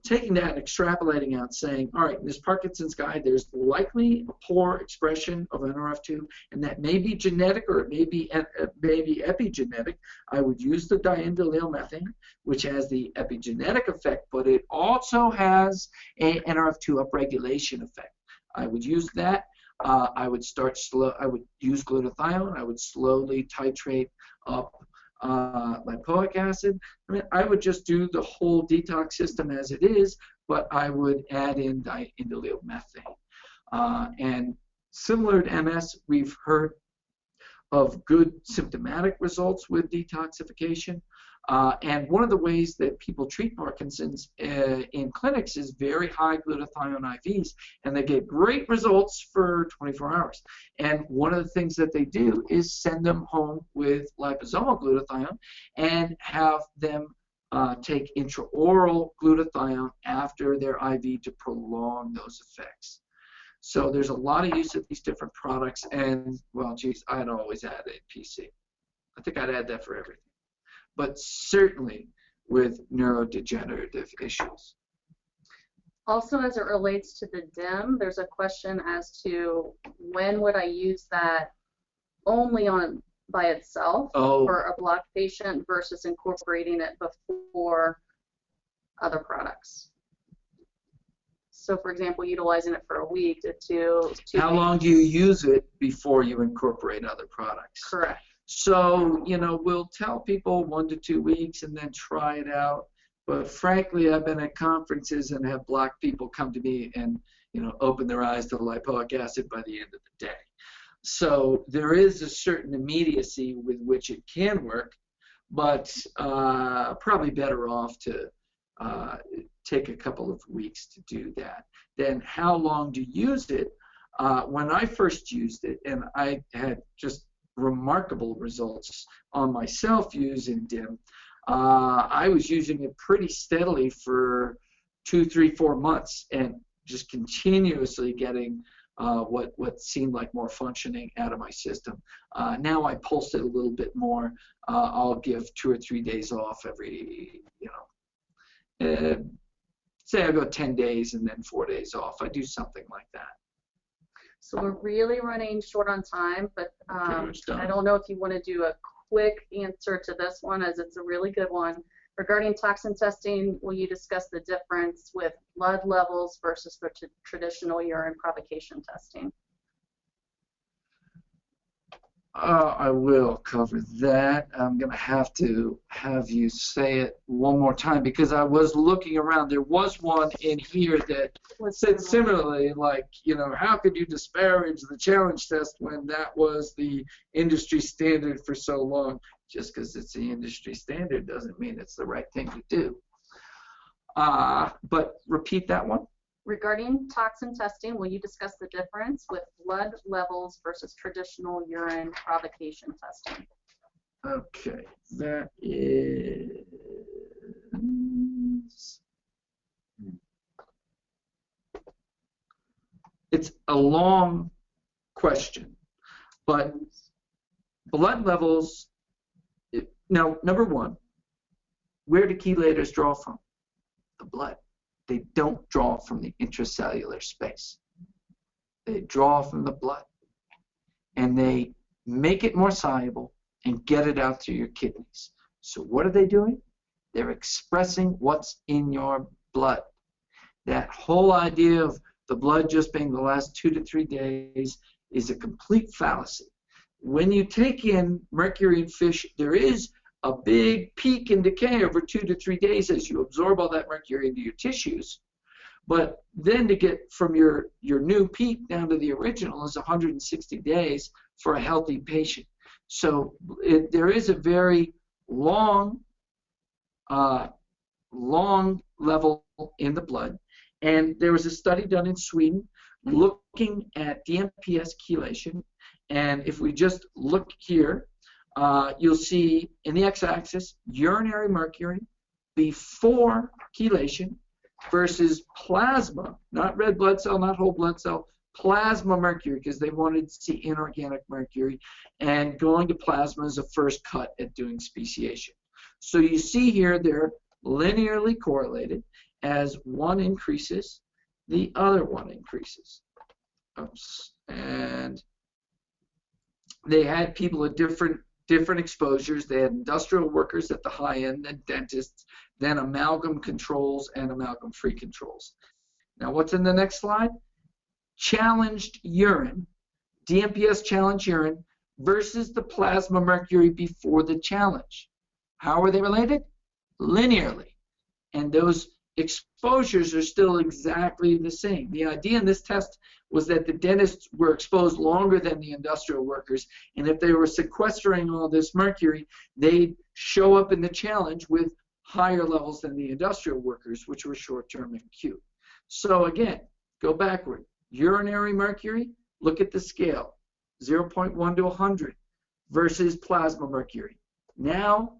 taking that and extrapolating out, saying, all right, in this Parkinson's guy, there's likely a poor expression of NRF2, and that may be genetic or it may be epigenetic. I would use the diindolylmethane, which has the epigenetic effect, but it also has a NRF2 upregulation effect. I would use that. I would use glutathione. I would slowly titrate up lipoic acid. I mean, I would just do the whole detox system as it is, but I would add in diindolylmethane. And similar to MS, we've heard of good symptomatic results with detoxification. And one of the ways that people treat Parkinson's in clinics is very high glutathione IVs, and they get great results for 24 hours. And one of the things that they do is send them home with liposomal glutathione and have them take intraoral glutathione after their IV to prolong those effects. So there's a lot of use of these different products, and well, geez, I'd always add a PC. I think I'd add that for everything, but certainly with neurodegenerative issues. Also, as it relates to the DIM, there's a question as to when would I use that only by itself for a blocked patient versus incorporating it before other products. So, for example, utilizing it for a week to 2 How long do you use it before you incorporate other products? Correct. So, you know, we'll tell people 1 to 2 weeks and then try it out. But frankly, I've been at conferences and have blocked people come to me and, you know, open their eyes to lipoic acid by the end of the day. So there is a certain immediacy with which it can work, but probably better off to take a couple of weeks to do that. Then how long to use it? When I first used it, and I had just remarkable results on myself using DIM, I was using it pretty steadily for 2, 3, 4 months and just continuously getting what seemed like more functioning out of my system. Now I pulse it a little bit more. I'll give 2 or 3 days off every, you know, say I go 10 days and then 4 days off. I do something like that. So we're really running short on time, but I don't know if you want to do a quick answer to this one, as it's a really good one. Regarding toxin testing, will you discuss the difference with blood levels versus the traditional urine provocation testing? I will cover that. I'm going to have you say it one more time because I was looking around. There was one in here that said similarly, like, you know, how could you disparage the challenge test when that was the industry standard for so long? Just because it's the industry standard doesn't mean it's the right thing to do. But repeat that one. Regarding toxin testing, will you discuss the difference with blood levels versus traditional urine provocation testing? Okay, that is... It's a long question, but blood levels... Now, number one, where do chelators draw from? The blood. They don't draw from the intracellular space. They draw from the blood. And they make it more soluble and get it out through your kidneys. So what are they doing? They're expressing what's in your blood. That whole idea of the blood just being the last 2 to 3 days is a complete fallacy. When you take in mercury in fish, there is a big peak in decay over 2 to 3 days as you absorb all that mercury into your tissues. But then to get from your new peak down to the original is 160 days for a healthy patient. So there is a very long level in the blood. And there was a study done in Sweden looking at DMPS chelation. And if we just look here, you'll see in the x-axis urinary mercury before chelation versus plasma, not red blood cell, not whole blood cell, plasma mercury, because they wanted to see inorganic mercury, and going to plasma is a first cut at doing speciation. So you see here they're linearly correlated. As one increases, the other one increases. Oops. And they had people at different exposures. They had industrial workers at the high end, then dentists, then amalgam controls and amalgam-free controls. Now what's in the next slide? Challenged urine, DMPS challenged urine versus the plasma mercury before the challenge. How are they related? Linearly. And those exposures are still exactly the same. The idea in this test was that the dentists were exposed longer than the industrial workers, and if they were sequestering all this mercury, they'd show up in the challenge with higher levels than the industrial workers, which were short-term and acute. So again, go backward. Urinary mercury, look at the scale, 0.1 to 100 versus plasma mercury. Now,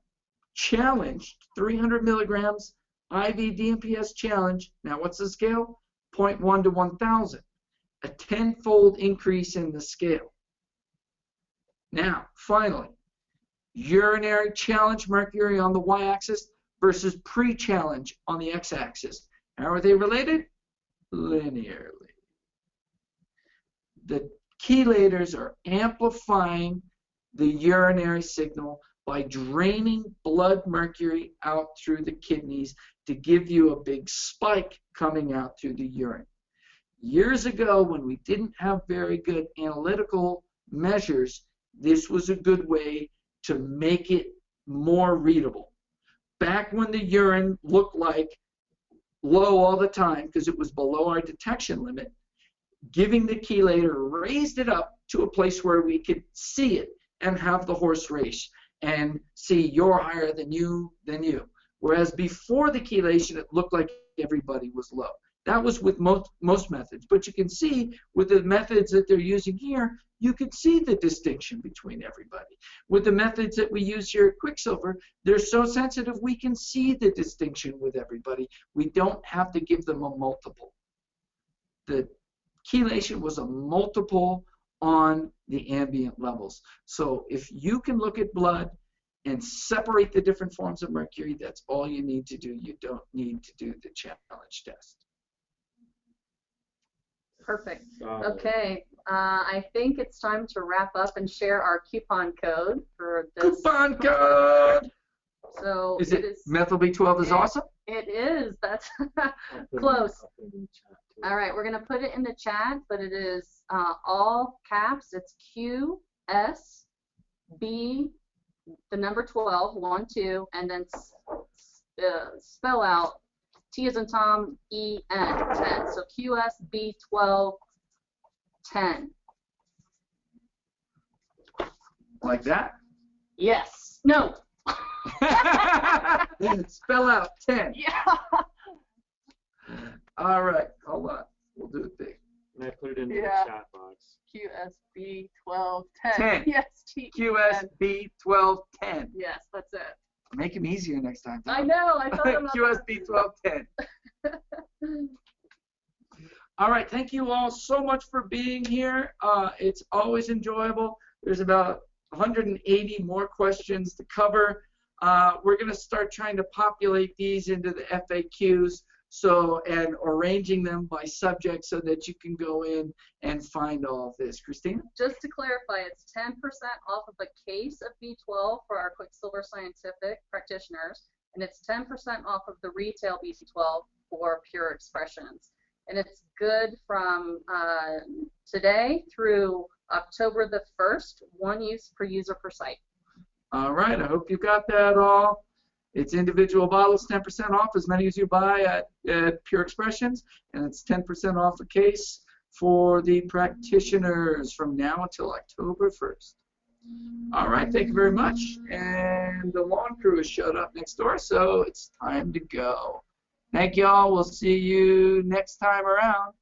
challenged, 300 milligrams, IV DMPS challenge. Now, what's the scale? 0.1 to 1,000. a 10-fold increase in the scale. Now, finally, urinary challenge mercury on the y-axis versus pre-challenge on the x-axis. How are they related? Linearly. The chelators are amplifying the urinary signal by draining blood mercury out through the kidneys to give you a big spike coming out through the urine. Years ago, when we didn't have very good analytical measures, this was a good way to make it more readable. Back when the urine looked like low all the time because it was below our detection limit, giving the chelator raised it up to a place where we could see it and have the horse race and see you're higher than you. Whereas before the chelation, it looked like everybody was low. That was with most methods. But you can see with the methods that they're using here, you can see the distinction between everybody. With the methods that we use here at Quicksilver, they're so sensitive we can see the distinction with everybody. We don't have to give them a multiple. The chelation was a multiple on the ambient levels. So if you can look at blood and separate the different forms of mercury, that's all you need to do. You don't need to do the challenge test. Perfect. Okay. I think it's time to wrap up and share our coupon code for this. Coupon code! So is it methyl B12 is awesome? It is. That's close. All right. We're going to put it in the chat, but it is all caps. It's QSB, the number 12, 1, 2, and then spell out T as in Tom, EN, 10. So QSB12, 10. Like that? Yes. No. Spell out 10. Yeah. All right. Hold on. We'll do it big. And I put it into the chat box. QSB12, 10. 10. Yes. QSB12, 10. Yes, that's it. Make them easier next time. I know. I thought about QSB12, 10. All right. Thank you all so much for being here. It's always enjoyable. There's about 180 more questions to cover. We're going to start trying to populate these into the FAQs and arranging them by subject so that you can go in and find all of this. Christina? Just to clarify, it's 10% off of a case of B12 for our Quicksilver Scientific practitioners, and it's 10% off of the retail B12 for PurXpressions. And it's good from today through October the 1st, 1 use per user per site. All right, I hope you got that all. It's individual bottles, 10% off as many as you buy at PurXpressions, and it's 10% off a case for the practitioners from now until October 1st. All right, thank you very much. And the lawn crew has showed up next door, so it's time to go. Thank you all. We'll see you next time around.